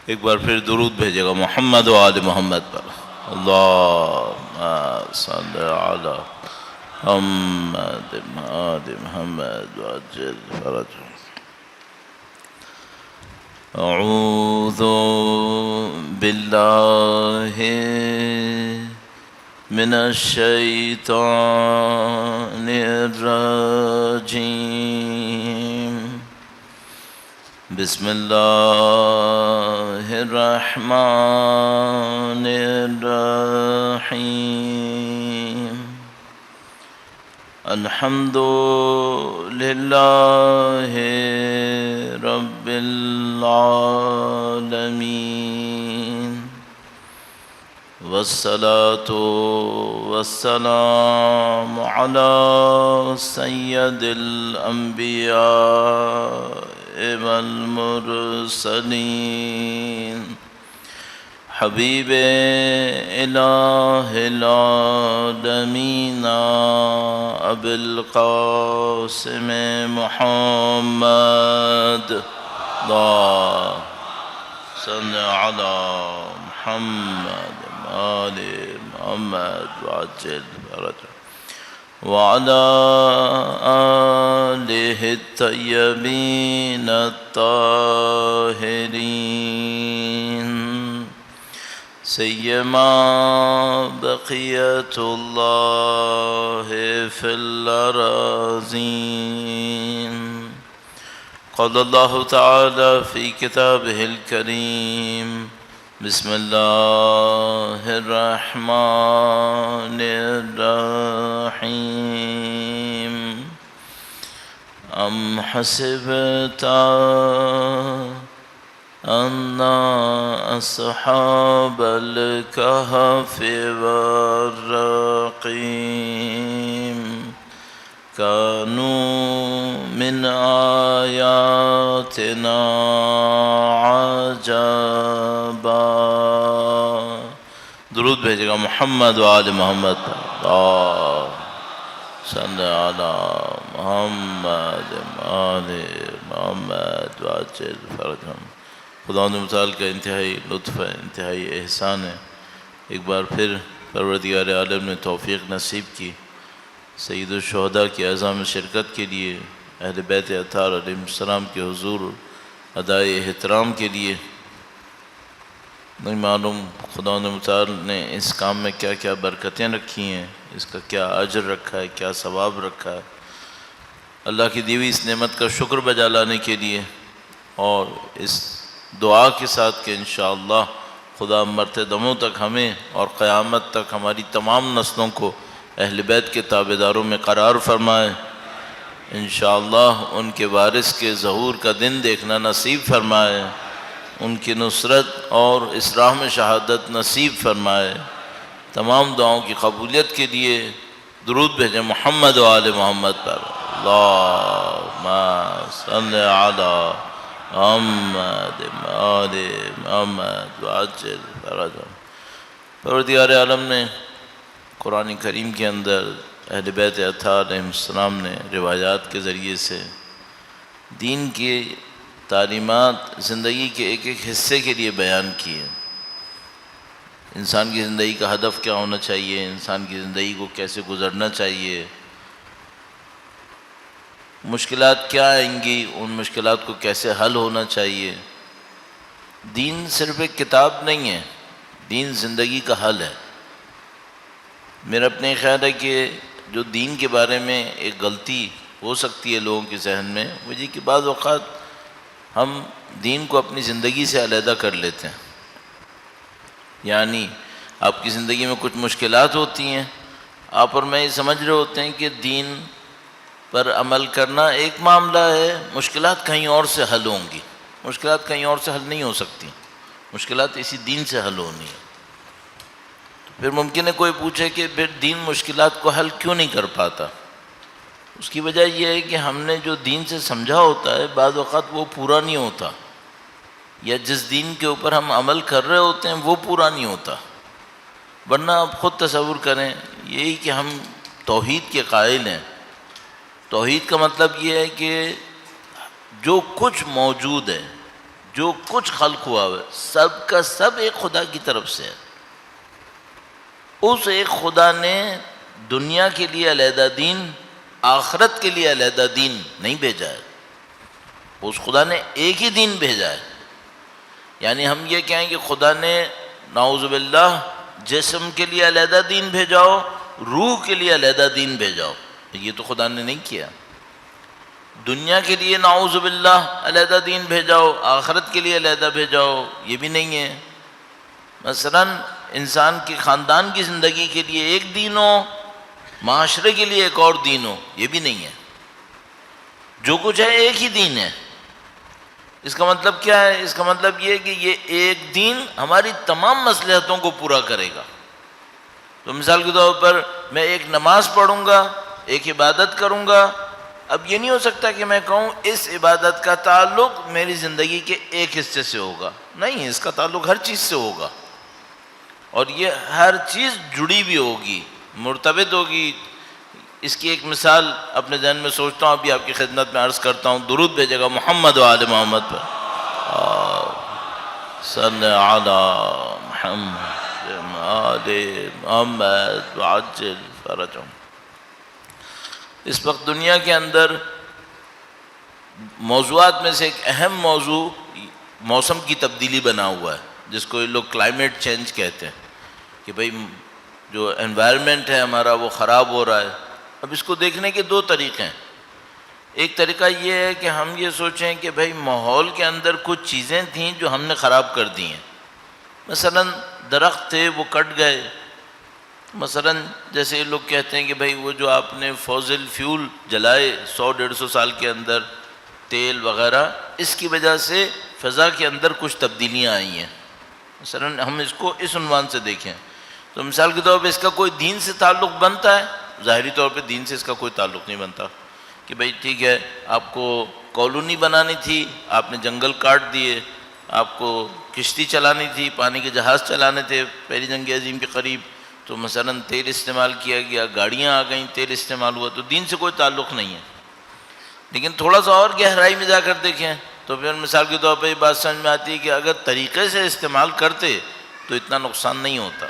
ایک بار پھر درود بھیجے گا محمد و آل محمد پر. اللہم صلی علی محمد آل محمد وعجل فرجهم. اعوذ باللہ من الشیطان الرجیم. بسم اللہ الرحمن الرحیم. الحمد للہ رب العالمین والصلاة والسلام علی سید الانبیاء والمرسلین حبیب الہ العالمین ابی القاسم محمد. اللہم صلی علی محمد آل محمد وعجل فرجهم وعلى آله الطيبين الطاهرين سيما بقية الله في الأراضين. قال الله تعالى في كتابه الكريم بسم اللہ الرحمن الرحیم. ام حسبت ان اصحاب الکہف والرقیم كانوا من آیاتنا عجبا. درود بھیجے گا محمد و آل محمد. اللہم صلی علی محمد آل محمد وعجل فرجهم. خداوند متعال کا انتہائی لطف ہے، انتہائی احسان ہے. ایک بار پھر پروردگار عالم نے توفیق نصیب کی سید الشہداء کی اعزاء میں شرکت کے لیے، اہل بیت اطہار علیہ السلام کے حضور ادائے احترام کے لیے. نہیں معلوم خداوند متعال نے اس کام میں کیا کیا برکتیں رکھی ہیں، اس کا کیا اجر رکھا ہے، کیا ثواب رکھا ہے. اللہ کی دی ہوئی اس نعمت کا شکر بجا لانے کے لیے اور اس دعا کے ساتھ کہ انشاءاللہ خدا مرتے دموں تک ہمیں اور قیامت تک ہماری تمام نسلوں کو اہل بیت کے تابعداروں میں قرار فرمائے. انشاءاللہ ان کے وارث کے ظہور کا دن دیکھنا نصیب فرمائے، ان کی نصرت اور اس راہ میں شہادت نصیب فرمائے. تمام دعاؤں کی قبولیت کے لیے درود بھیجیں محمد و آل محمد پر. اللہم صلی علی محمد آل محمد وعجل فرجهم. پروردگار عالم نے قرآن کریم کے اندر اہل بیت اطہار علیہ السلام نے روایات کے ذریعے سے دین کی تعلیمات زندگی کے ایک ایک حصے کے لیے بیان کیے. انسان کی زندگی کا ہدف کیا ہونا چاہیے، انسان کی زندگی کو کیسے گزرنا چاہیے، مشکلات کیا آئیں گی، ان مشکلات کو کیسے حل ہونا چاہیے. دین صرف ایک کتاب نہیں ہے، دین زندگی کا حل ہے. میرا اپنے خیال ہے کہ جو دین کے بارے میں ایک غلطی ہو سکتی ہے لوگوں کے ذہن میں، وہ یہ کہ بعض اوقات ہم دین کو اپنی زندگی سے علیحدہ کر لیتے ہیں. یعنی آپ کی زندگی میں کچھ مشکلات ہوتی ہیں، آپ اور میں یہ سمجھ رہے ہوتے ہیں کہ دین پر عمل کرنا ایک معاملہ ہے، مشکلات کہیں اور سے حل ہوں گی. مشکلات کہیں اور سے حل نہیں ہو سکتی، مشکلات اسی دین سے حل ہونی ہے. پھر ممکن ہے کوئی پوچھے کہ پھر دین مشکلات کو حل کیوں نہیں کر پاتا. اس کی وجہ یہ ہے کہ ہم نے جو دین سے سمجھا ہوتا ہے بعض اوقات وہ پورا نہیں ہوتا، یا جس دین کے اوپر ہم عمل کر رہے ہوتے ہیں وہ پورا نہیں ہوتا. ورنہ آپ خود تصور کریں، یہی کہ ہم توحید کے قائل ہیں. توحید کا مطلب یہ ہے کہ جو کچھ موجود ہے، جو کچھ خلق ہوا ہے سب کا سب ایک خدا کی طرف سے ہے. اس ایک خدا نے دنیا کے لیے علیحدہ دین، آخرت کے لیے علیحدہ دین نہیں بھیجا ہے. اس خدا نے ایک ہی دین بھیجا ہے. یعنی ہم یہ کہیں کہ خدا نے نعوذ باللہ جسم کے لیے علیحدہ دین بھیجاؤ، روح کے لیے علیحدہ دین بھیجاؤ، یہ تو خدا نے نہیں کیا. دنیا کے لیے نعوذ باللہ علیحدہ دین بھیجاؤ، آخرت کے لیے علیحدہ بھیجاؤ، یہ بھی نہیں ہے. مثلا انسان کے خاندان کی زندگی کے لیے ایک دین ہو، معاشرے کے لیے ایک اور دین ہو، یہ بھی نہیں ہے. جو کچھ ہے ایک ہی دین ہے. اس کا مطلب کیا ہے؟ اس کا مطلب یہ کہ یہ ایک دین ہماری تمام مصلحتوں کو پورا کرے گا. تو مثال کے طور پر میں ایک نماز پڑھوں گا، ایک عبادت کروں گا. اب یہ نہیں ہو سکتا کہ میں کہوں اس عبادت کا تعلق میری زندگی کے ایک حصے سے ہوگا. نہیں، اس کا تعلق ہر چیز سے ہوگا، اور یہ ہر چیز جڑی بھی ہوگی، مرتبط ہوگی. اس کی ایک مثال اپنے ذہن میں سوچتا ہوں، ابھی آپ کی خدمت میں عرض کرتا ہوں. درود بھیجے گا محمد و آل محمد پر. صلی علی محمد آل محمد وعجل فرجهم. اس وقت دنیا کے اندر موضوعات میں سے ایک اہم موضوع موسم کی تبدیلی بنا ہوا ہے، جس کو یہ لوگ کلائمیٹ چینج کہتے ہیں، کہ بھئی جو انوائرمنٹ ہے ہمارا وہ خراب ہو رہا ہے. اب اس کو دیکھنے کے دو طریقے ہیں. ایک طریقہ یہ ہے کہ ہم یہ سوچیں کہ بھئی ماحول کے اندر کچھ چیزیں تھیں جو ہم نے خراب کر دی ہیں. مثلا درخت تھے وہ کٹ گئے. مثلا جیسے لوگ کہتے ہیں کہ بھئی وہ جو آپ نے فوسل فیول جلائے 100-150 سال کے اندر، تیل وغیرہ، اس کی وجہ سے فضا کے اندر کچھ تبدیلیاں آئی ہیں. مثلا ہم اس کو اس عنوان سے دیکھیں تو مثال کے طور پہ اس کا کوئی دین سے تعلق بنتا ہے؟ ظاہری طور پہ دین سے اس کا کوئی تعلق نہیں بنتا. کہ بھئی ٹھیک ہے، آپ کو کالونی بنانی تھی، آپ نے جنگل کاٹ دیے. آپ کو کشتی چلانی تھی، پانی کے جہاز چلانے تھے پہلی جنگ عظیم کے قریب، تو مثلا تیل استعمال کیا گیا، گاڑیاں آ گئیں، تیل استعمال ہوا، تو دین سے کوئی تعلق نہیں ہے. لیکن تھوڑا سا اور گہرائی میں جا کر دیکھیں تو پھر مثال کے طور پہ یہ بات سمجھ میں آتی ہے کہ اگر طریقے سے استعمال کرتے تو اتنا نقصان نہیں ہوتا.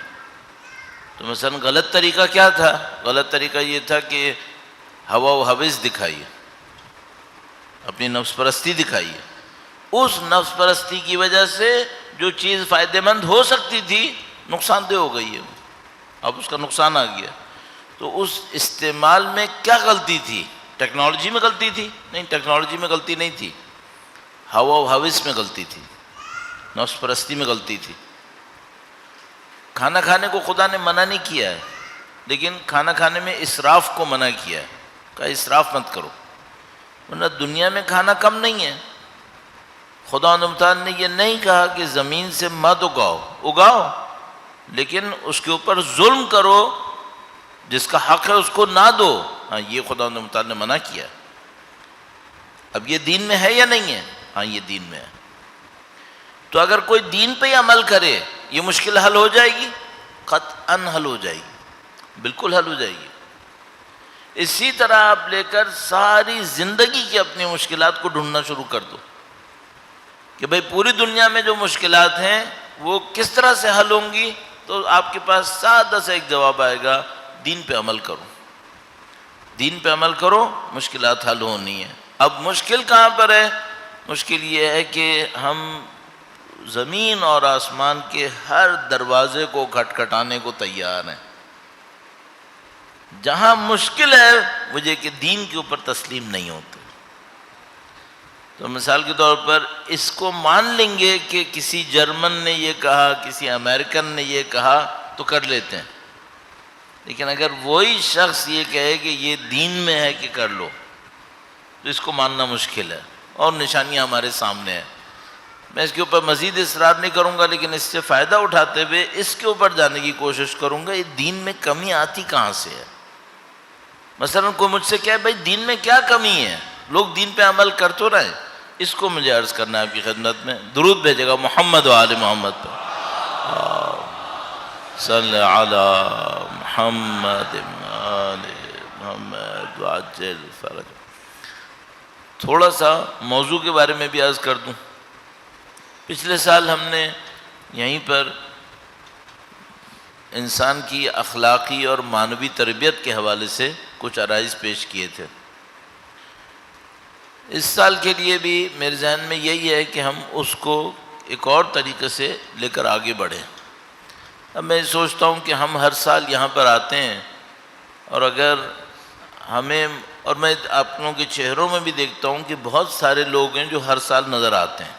تو مثلا غلط طریقہ کیا تھا؟ غلط طریقہ یہ تھا کہ ہوا و ہوس دکھائیے، اپنی نفس پرستی دکھائیے. اس نفس پرستی کی وجہ سے جو چیز فائدہ مند ہو سکتی تھی نقصان دہ ہو گئی ہے، اب اس کا نقصان آ گیا. تو اس استعمال میں کیا غلطی تھی؟ ٹیکنالوجی میں غلطی تھی؟ نہیں، ٹیکنالوجی میں غلطی نہیں تھی، ہوا و ہوس میں غلطی تھی، نفس پرستی میں غلطی تھی. کھانا کھانے کو خدا نے منع نہیں کیا ہے، لیکن کھانا کھانے میں اسراف کو منع کیا ہے، کہا اسراف مت کرو، ورنہ دنیا میں کھانا کم نہیں ہے. خدا تعالیٰ نے یہ نہیں کہا کہ زمین سے مت اگاؤ، لیکن اس کے اوپر ظلم کرو، جس کا حق ہے اس کو نہ دو. ہاں، یہ خدا تعالیٰ نے منع کیا. اب یہ دین میں ہے یا نہیں ہے؟ ہاں، یہ دین میں ہے. تو اگر کوئی دین پہ ہی عمل کرے یہ مشکل حل ہو جائے گی؟ قطعاً حل ہو جائے گی، بالکل حل ہو جائے گی. اسی طرح آپ لے کر ساری زندگی کی اپنی مشکلات کو ڈھونڈنا شروع کر دو کہ بھئی پوری دنیا میں جو مشکلات ہیں وہ کس طرح سے حل ہوں گی، تو آپ کے پاس سادہ سا ایک جواب آئے گا: دین پہ عمل کرو، دین پہ عمل کرو، مشکلات حل ہونی ہے. اب مشکل کہاں پر ہے؟ مشکل یہ ہے کہ ہم زمین اور آسمان کے ہر دروازے کو کھٹکھٹانے کو تیار ہیں. جہاں مشکل ہے وہ یہ کہ دین کے اوپر تسلیم نہیں ہوتے. تو مثال کے طور پر اس کو مان لیں گے کہ کسی جرمن نے یہ کہا، کسی امریکن نے یہ کہا تو کر لیتے ہیں. لیکن اگر وہی شخص یہ کہے کہ یہ دین میں ہے کہ کر لو، تو اس کو ماننا مشکل ہے، اور نشانیاں ہمارے سامنے ہیں. میں اس کے اوپر مزید اصرار نہیں کروں گا، لیکن اس سے فائدہ اٹھاتے ہوئے اس کے اوپر جانے کی کوشش کروں گا. یہ دین میں کمی آتی کہاں سے ہے؟ مثلا کوئی مجھ سے کہے بھائی دین میں کیا کمی ہے، لوگ دین پہ عمل کر تو رہے. اس کو مجھے عرض کرنا ہے آپ کی خدمت میں. درود بھیجے گا محمد و آل محمد پر. صلی علی محمد آل محمد وعجل فرج. تھوڑا سا موضوع کے بارے میں بھی عرض کر دوں. پچھلے سال ہم نے یہیں پر انسان کی اخلاقی اور معنوی تربیت کے حوالے سے کچھ عرائض پیش کیے تھے۔ اس سال کے لیے بھی میرے ذہن میں یہی ہے کہ ہم اس کو ایک اور طریقے سے لے کر آگے بڑھیں۔ اب میں سوچتا ہوں کہ ہم ہر سال یہاں پر آتے ہیں، اور اگر ہمیں، اور میں آپ لوگوں کے چہروں میں بھی دیکھتا ہوں کہ بہت سارے لوگ ہیں جو ہر سال نظر آتے ہیں،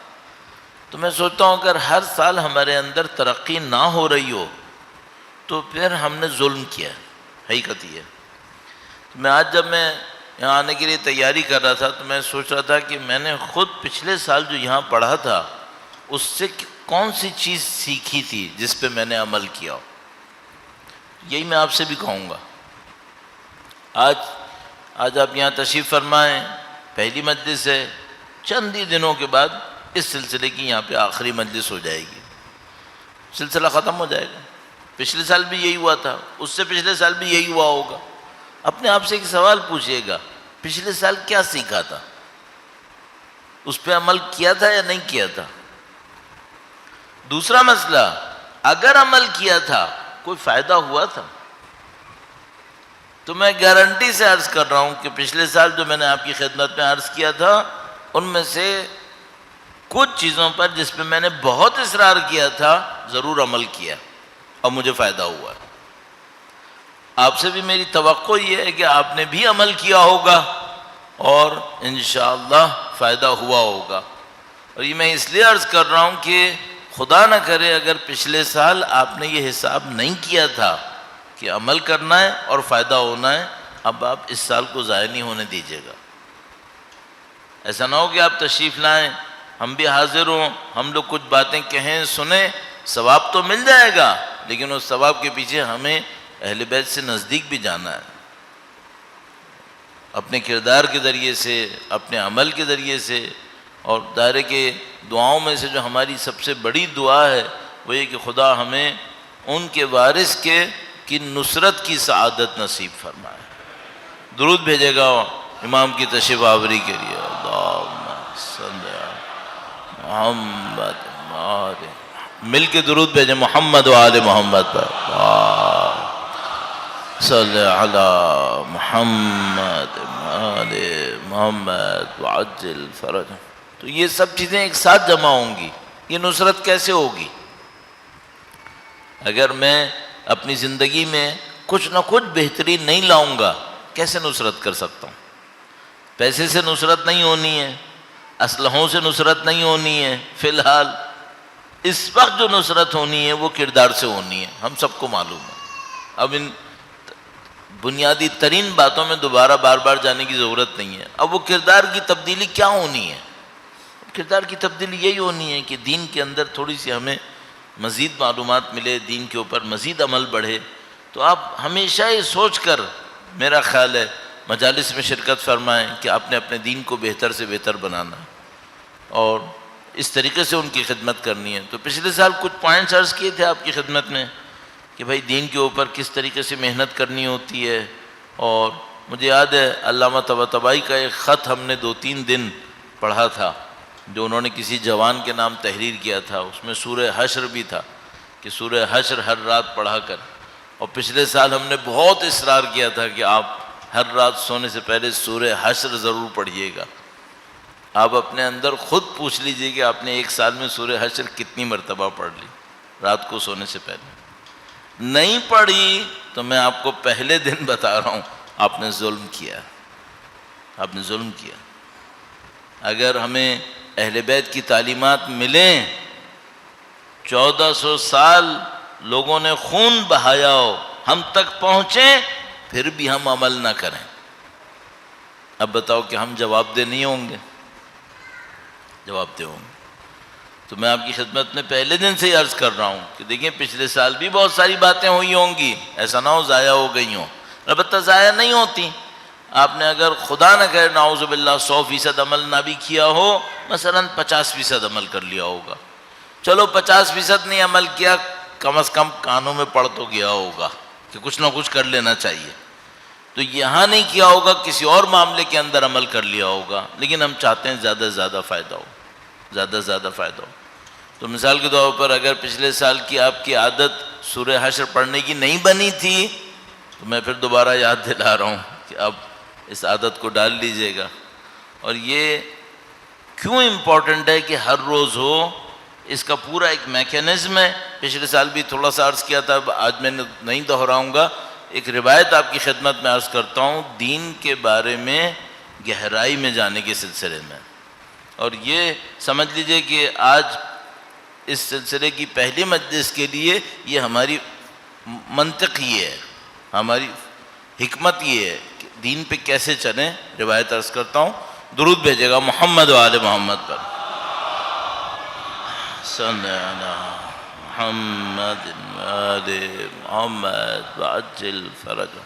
تو میں سوچتا ہوں اگر ہر سال ہمارے اندر ترقی نہ ہو رہی ہو تو پھر ہم نے ظلم کیا ہے۔ حقیقت یہ ہے۔ میں آج جب میں یہاں آنے کے لیے تیاری کر رہا تھا تو میں سوچ رہا تھا کہ میں نے خود پچھلے سال جو یہاں پڑھا تھا اس سے کون سی چیز سیکھی تھی جس پہ میں نے عمل کیا ہو۔ یہی میں آپ سے بھی کہوں گا۔ آج آپ یہاں تشریف فرمائیں، پہلی مجلس ہے، چند ہی دنوں کے بعد اس سلسلے کی یہاں پہ آخری مجلس ہو جائے گی، سلسلہ ختم ہو جائے گا۔ پچھلے سال بھی یہی ہوا تھا، اس سے پچھلے سال بھی یہی ہوا ہوگا۔ اپنے آپ سے ایک سوال پوچھئے گا، پچھلے سال کیا سیکھا تھا؟ اس پہ عمل کیا تھا یا نہیں کیا تھا؟ دوسرا مسئلہ، اگر عمل کیا تھا کوئی فائدہ ہوا تھا؟ تو میں گارنٹی سے عرض کر رہا ہوں کہ پچھلے سال جو میں نے آپ کی خدمت میں عرض کیا تھا ان میں سے کچھ چیزوں پر جس پہ میں نے بہت اصرار کیا تھا ضرور عمل کیا اور مجھے فائدہ ہوا ہے۔ آپ سے بھی میری توقع یہ ہے کہ آپ نے بھی عمل کیا ہوگا اور انشاءاللہ فائدہ ہوا ہوگا۔ اور یہ میں اس لیے عرض کر رہا ہوں کہ خدا نہ کرے اگر پچھلے سال آپ نے یہ حساب نہیں کیا تھا کہ عمل کرنا ہے اور فائدہ ہونا ہے، اب آپ اس سال کو ضائع نہیں ہونے دیجیے گا۔ ایسا نہ ہو کہ آپ تشریف لائیں، ہم بھی حاضر ہوں، ہم لوگ کچھ باتیں کہیں سنیں، ثواب تو مل جائے گا لیکن اس ثواب کے پیچھے ہمیں اہل بیت سے نزدیک بھی جانا ہے، اپنے کردار کے ذریعے سے، اپنے عمل کے ذریعے سے۔ اور دائرے کے دعاؤں میں سے جو ہماری سب سے بڑی دعا ہے وہ یہ کہ خدا ہمیں ان کے وارث کی نصرت کی سعادت نصیب فرمائے۔ درود بھیجے گا امام کی تشریف آوری کے لیے، اللہم صلی علی محمد، مل کے درود بھیجیں محمد و آل محمد پر، صلی علی محمد آل محمد وعجل فرج۔ تو یہ سب چیزیں ایک ساتھ جمع ہوں گی۔ یہ نصرت کیسے ہوگی؟ اگر میں اپنی زندگی میں کچھ نہ کچھ بہترین نہیں لاؤں گا کیسے نصرت کر سکتا ہوں؟ پیسے سے نصرت نہیں ہونی ہے، اسلحوں سے نصرت نہیں ہونی ہے، فی الحال اس وقت جو نصرت ہونی ہے وہ کردار سے ہونی ہے، ہم سب کو معلوم ہے۔ اب ان بنیادی ترین باتوں میں دوبارہ بار بار جانے کی ضرورت نہیں ہے۔ اب وہ کردار کی تبدیلی کیا ہونی ہے؟ کردار کی تبدیلی یہی ہونی ہے کہ دین کے اندر تھوڑی سی ہمیں مزید معلومات ملے، دین کے اوپر مزید عمل بڑھے۔ تو آپ ہمیشہ یہ سوچ کر میرا خیال ہے مجالس میں شرکت فرمائیں کہ آپ نے اپنے دین کو بہتر سے بہتر بنانا اور اس طریقے سے ان کی خدمت کرنی ہے۔ تو پچھلے سال کچھ پوائنٹس عرض کیے تھے آپ کی خدمت میں کہ بھائی دین کے اوپر کس طریقے سے محنت کرنی ہوتی ہے۔ اور مجھے یاد ہے علامہ طباطبائی کا ایک خط ہم نے 2-3 دن پڑھا تھا جو انہوں نے کسی جوان کے نام تحریر کیا تھا، اس میں سورہ حشر بھی تھا کہ سورہ حشر ہر رات پڑھا کر۔ اور پچھلے سال ہم نے بہت اصرار کیا تھا کہ آپ ہر رات سونے سے پہلے سورہ حشر ضرور پڑھیے گا۔ آپ اپنے اندر خود پوچھ لیجئے کہ آپ نے ایک سال میں سورہ حشر کتنی مرتبہ پڑھ لی رات کو سونے سے پہلے۔ نہیں پڑھی تو میں آپ کو پہلے دن بتا رہا ہوں آپ نے ظلم کیا، آپ نے ظلم کیا۔ اگر ہمیں اہل بیت کی تعلیمات ملیں، 1400 سال لوگوں نے خون بہایا ہو، ہم تک پہنچیں پھر بھی ہم عمل نہ کریں، اب بتاؤ کہ ہم جواب دہ نہیں ہوں گے؟ جواب دہ ہوں گے۔ تو میں آپ کی خدمت میں پہلے دن سے ہی عرض کر رہا ہوں کہ دیکھیں پچھلے سال بھی بہت ساری باتیں ہوئی ہوں گی، ایسا نہ ہو ضائع ہو گئی ہوں، البتہ ضائع نہیں ہوتی۔ آپ نے اگر خدا نہ کرے نعوذ باللہ 100% عمل نہ بھی کیا ہو، مثلا 50% عمل کر لیا ہوگا، چلو 50% نہیں عمل کیا، کم از کم کانوں میں پڑ تو گیا ہوگا کہ کچھ نہ کچھ کر لینا چاہیے۔ تو یہاں نہیں کیا ہوگا، کسی اور معاملے کے اندر عمل کر لیا ہوگا، لیکن ہم چاہتے ہیں زیادہ سے زیادہ فائدہ ہو، زیادہ سے زیادہ فائدہ ہو۔ تو مثال کے طور پر اگر پچھلے سال کی آپ کی عادت سورہ حشر پڑھنے کی نہیں بنی تھی تو میں پھر دوبارہ یاد دلا رہا ہوں کہ اب اس عادت کو ڈال لیجئے گا. اور یہ کیوں امپورٹنٹ ہے کہ ہر روز ہو، اس کا پورا ایک میکینزم ہے. پچھلے سال بھی تھوڑا سا عرض کیا تھا، آج میں نہیں دہراؤں گا. ایک روایت آپ کی خدمت میں عرض کرتا ہوں دین کے بارے میں گہرائی میں جانے کے سلسلے میں. اور یہ سمجھ لیجئے کہ آج اس سلسلے کی پہلی مجلس کے لیے یہ ہماری منطق یہ ہے، ہماری حکمت یہ ہے کہ دین پہ کیسے چلیں. روایت عرض کرتا ہوں، درود بھیجے گا محمد و آل محمد پر. صلی اللہ محمد آل محمد وعجل فرجہ.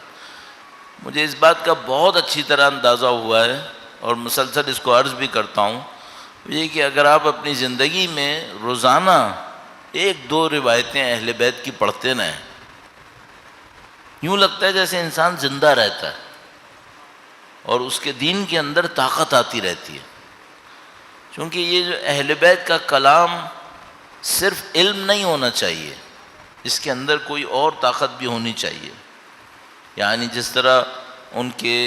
مجھے اس بات کا بہت اچھی طرح اندازہ ہوا ہے اور مسلسل اس کو عرض بھی کرتا ہوں، یہ کہ اگر آپ اپنی زندگی میں روزانہ ایک دو روایتیں اہل بیت کی پڑھتے رہیں، یوں لگتا ہے جیسے انسان زندہ رہتا ہے اور اس کے دین کے اندر طاقت آتی رہتی ہے. چونکہ یہ جو اہل بیت کا کلام صرف علم نہیں ہونا چاہیے، اس کے اندر کوئی اور طاقت بھی ہونی چاہیے. یعنی جس طرح ان کے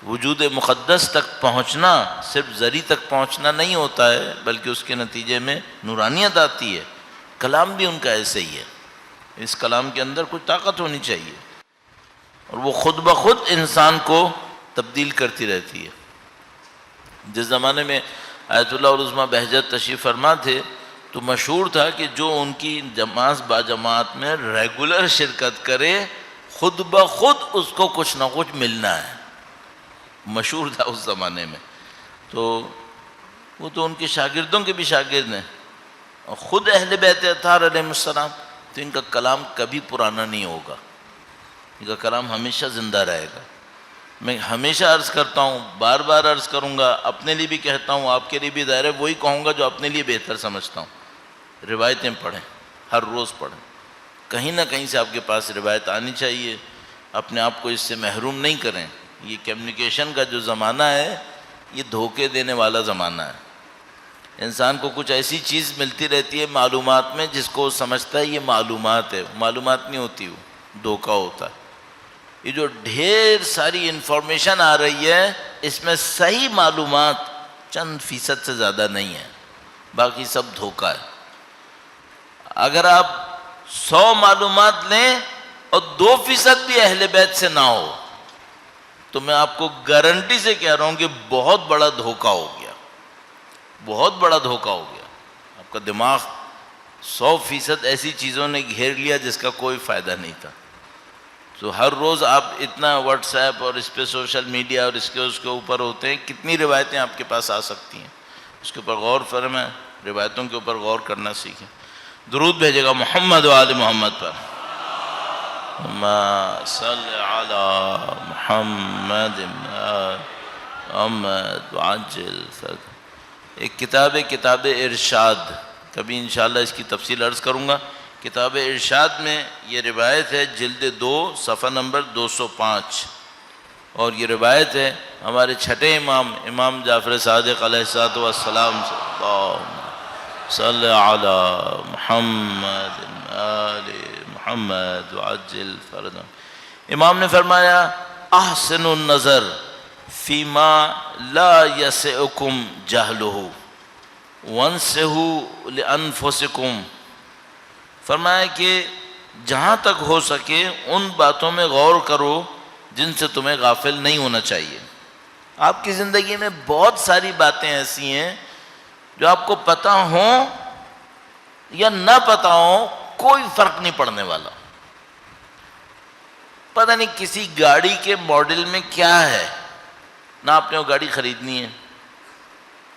وجود مقدس تک پہنچنا صرف ذری تک پہنچنا نہیں ہوتا ہے، بلکہ اس کے نتیجے میں نورانیت آتی ہے. کلام بھی ان کا ایسے ہی ہے، اس کلام کے اندر کچھ طاقت ہونی چاہیے اور وہ خود بخود انسان کو تبدیل کرتی رہتی ہے. جس زمانے میں آیت اللہ العظمیٰ بہجت تشریف فرما تھے تو مشہور تھا کہ جو ان کی جماعت با جماعت میں ریگولر شرکت کرے خود بخود اس کو کچھ نہ کچھ ملنا ہے. مشہور تھا اس زمانے میں. تو وہ تو ان کے شاگردوں کے بھی شاگرد ہیں اور خود اہل بیت اطہار علیہ السلام، تو ان کا کلام کبھی پرانا نہیں ہوگا، ان کا کلام ہمیشہ زندہ رہے گا. میں ہمیشہ عرض کرتا ہوں، بار بار عرض کروں گا، اپنے لیے بھی کہتا ہوں، آپ کے لیے بھی ظاہر ہے وہی کہوں گا جو اپنے لیے بہتر سمجھتا ہوں. روایتیں پڑھیں، ہر روز پڑھیں، کہیں نہ کہیں سے آپ کے پاس روایت آنی چاہیے. اپنے آپ کو اس سے محروم نہیں کریں. یہ کمیونیکیشن کا جو زمانہ ہے یہ دھوکے دینے والا زمانہ ہے. انسان کو کچھ ایسی چیز ملتی رہتی ہے معلومات میں جس کو وہ سمجھتا ہے یہ معلومات ہے، معلومات نہیں ہوتی، وہ دھوکہ ہوتا ہے. یہ جو ڈھیر ساری انفارمیشن آ رہی ہے اس میں صحیح معلومات چند فیصد سے زیادہ نہیں ہے، باقی سب دھوکہ ہے. اگر آپ 100 معلومات لیں اور 2% بھی اہل بیت سے نہ ہو تو میں آپ کو گارنٹی سے کہہ رہا ہوں کہ بہت بڑا دھوکہ ہو گیا، بہت بڑا دھوکہ ہو گیا. آپ کا دماغ 100% ایسی چیزوں نے گھیر لیا جس کا کوئی فائدہ نہیں تھا. تو ہر روز آپ اتنا واٹس ایپ اور اس پہ سوشل میڈیا اور اس کے اوپر ہوتے ہیں، کتنی روایتیں آپ کے پاس آ سکتی ہیں. اس کے اوپر غور فرمائیں، روایتوں کے اوپر غور کرنا سیکھیں. درود بھیجے گا محمد و آل محمد پر. اللہم صلی علی محمد محمد وعجل فرجہ. ایک کتاب ارشاد، کبھی انشاءاللہ اس کی تفصیل عرض کروں گا. کتاب ارشاد میں یہ روایت ہے، جلد 2 صفحہ نمبر 205، اور یہ روایت ہے ہمارے چھٹے امام جعفر صادق علیہ السلام سے. اللہم صلی علی محمد آل محمد وعجل فرجہ. امام نے فرمایا احسن النظر فیما لا یسعکم جہلہ وانصحوا لانفسکم. فرمایا کہ جہاں تک ہو سکے ان باتوں میں غور کرو جن سے تمہیں غافل نہیں ہونا چاہیے. آپ کی زندگی میں بہت ساری باتیں ایسی ہیں جو آپ کو پتہ ہوں یا نہ پتہ ہوں کوئی فرق نہیں پڑنے والا. پتہ نہیں کسی گاڑی کے ماڈل میں کیا ہے، نہ آپ نے وہ گاڑی خریدنی ہے.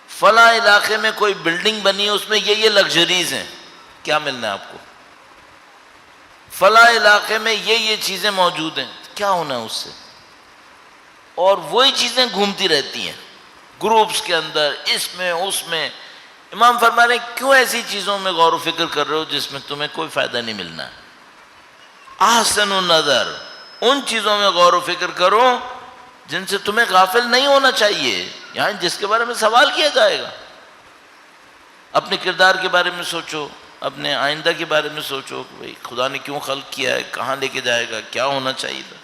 فلاں علاقے میں کوئی بلڈنگ بنی ہے اس میں یہ لگژریز ہیں، کیا ملنا ہے آپ کو. فلاں علاقے میں یہ چیزیں موجود ہیں، کیا ہونا ہے اس سے. اور وہی چیزیں گھومتی رہتی ہیں گروپس کے اندر، اس میں اس میں. امام فرما رہے ہیں کیوں ایسی چیزوں میں غور و فکر کر رہے ہو جس میں تمہیں کوئی فائدہ نہیں ملنا ہے. احسن النظر، ان چیزوں میں غور و فکر کرو جن سے تمہیں غافل نہیں ہونا چاہیے، یعنی جس کے بارے میں سوال کیا جائے گا. اپنے کردار کے بارے میں سوچو، اپنے آئندہ کے بارے میں سوچو کہ بھئی خدا نے کیوں خلق کیا ہے، کہاں لے کے جائے گا، کیا ہونا چاہیے تھا۔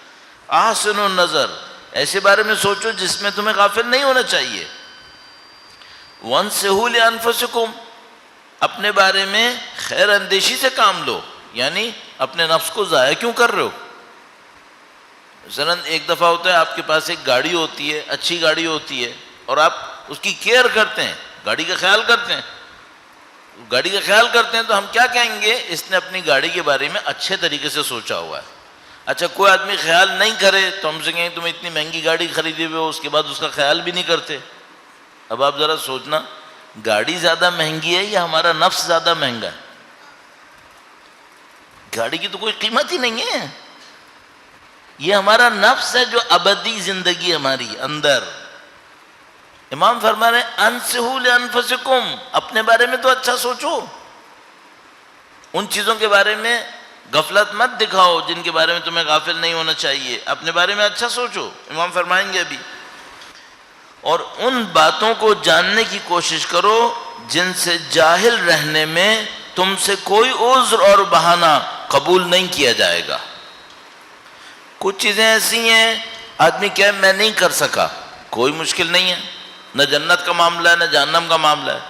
احسن النظر، ایسے بارے میں سوچو جس میں تمہیں غافل نہیں ہونا چاہیے۔ وانصحوا لانفسکم، اپنے بارے میں خیر اندیشی سے کام لو، یعنی اپنے نفس کو ضائع کیوں کر رہے ہو؟ مثلا ایک دفعہ ہوتا ہے آپ کے پاس ایک گاڑی ہوتی ہے، اچھی گاڑی ہوتی ہے، اور آپ اس کی کیئر کرتے ہیں، گاڑی کا خیال کرتے ہیں، گاڑی کا خیال کرتے ہیں تو ہم کیا کہیں گے؟ اس نے اپنی گاڑی کے بارے میں اچھے طریقے سے سوچا ہوا ہے۔ اچھا کوئی آدمی خیال نہیں کرے تو ہم سے کہیں تم اتنی مہنگی گاڑی خریدے ہوئے ہو، اس کے بعد اس کا خیال بھی نہیں کرتے۔ اب آپ ذرا سوچنا، گاڑی زیادہ مہنگی ہے یا ہمارا نفس زیادہ مہنگا ہے؟ گاڑی کی تو کوئی قیمت ہی نہیں ہے، یہ ہمارا نفس ہے جو ابدی زندگی ہماری اندر۔ امام فرما رہے ہیں انصحوا لانفسکم، اپنے بارے میں تو اچھا سوچو، ان چیزوں کے بارے میں غفلت مت دکھاؤ جن کے بارے میں تمہیں غافل نہیں ہونا چاہیے، اپنے بارے میں اچھا سوچو۔ امام فرمائیں گے ابھی، اور ان باتوں کو جاننے کی کوشش کرو جن سے جاہل رہنے میں تم سے کوئی عذر اور بہانہ قبول نہیں کیا جائے گا۔ کچھ چیزیں ایسی ہیں آدمی کہے میں نہیں کر سکا، کوئی مشکل نہیں ہے، نہ جنت کا معاملہ ہے نہ جہنم کا معاملہ ہے۔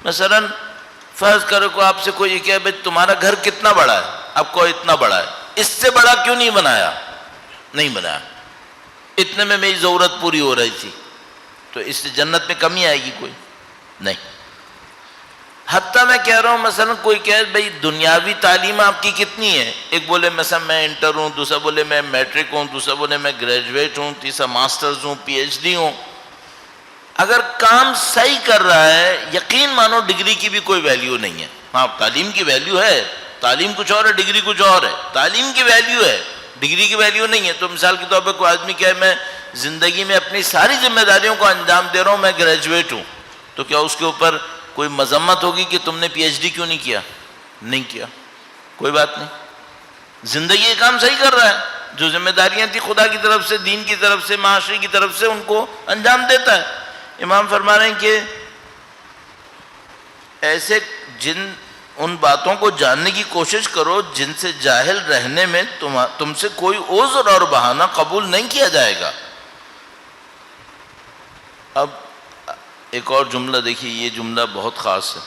مثلا فرض کرو کہ آپ سے کوئی یہ کہے بھئی تمہارا گھر کتنا بڑا ہے، آپ کو اتنا بڑا ہے، اس سے بڑا کیوں نہیں بنایا؟ نہیں بنایا، اتنے میں میری ضرورت پوری ہو رہی تھی، تو اس سے جنت میں کمی آئے گی؟ کوئی نہیں۔ حتیٰ میں کہہ رہا ہوں مثلا کوئی کہے بھئی دنیاوی تعلیم آپ کی کتنی ہے، ایک بولے مثلا میں انٹر ہوں، دوسرا بولے میں میٹرک ہوں، دوسرا بولے میں گریجویٹ ہوں، تیسرا ماسٹرز ہوں، پی ایچ ڈی ہوں، اگر کام صحیح کر رہا ہے یقین مانو ڈگری کی بھی کوئی ویلیو نہیں ہے۔ ہاں تعلیم کی ویلیو ہے، تعلیم کچھ اور ہے، ڈگری کچھ اور ہے، تعلیم کی ویلیو ہے، ڈگری کی ویلیو نہیں ہے۔ تو مثال کے طور پہ کوئی آدمی کہے میں زندگی میں اپنی ساری ذمہ داریوں کو انجام دے رہا ہوں، میں گریجویٹ ہوں، تو کیا اس کے اوپر کوئی مذمت ہوگی کہ تم نے پی ایچ ڈی کیوں نہیں کیا؟ نہیں کیا، کوئی بات نہیں، زندگی یہ کام صحیح کر رہا ہے، جو ذمہ داریاں تھی خدا کی طرف سے، دین کی طرف سے، معاشرے کی طرف سے، ان کو انجام دیتا ہے۔ امام فرما رہے ہیں کہ ایسے ان باتوں کو جاننے کی کوشش کرو جن سے جاہل رہنے میں تم سے کوئی عذر اور بہانہ قبول نہیں کیا جائے گا۔ اب ایک اور جملہ دیکھیے، یہ جملہ بہت خاص ہے،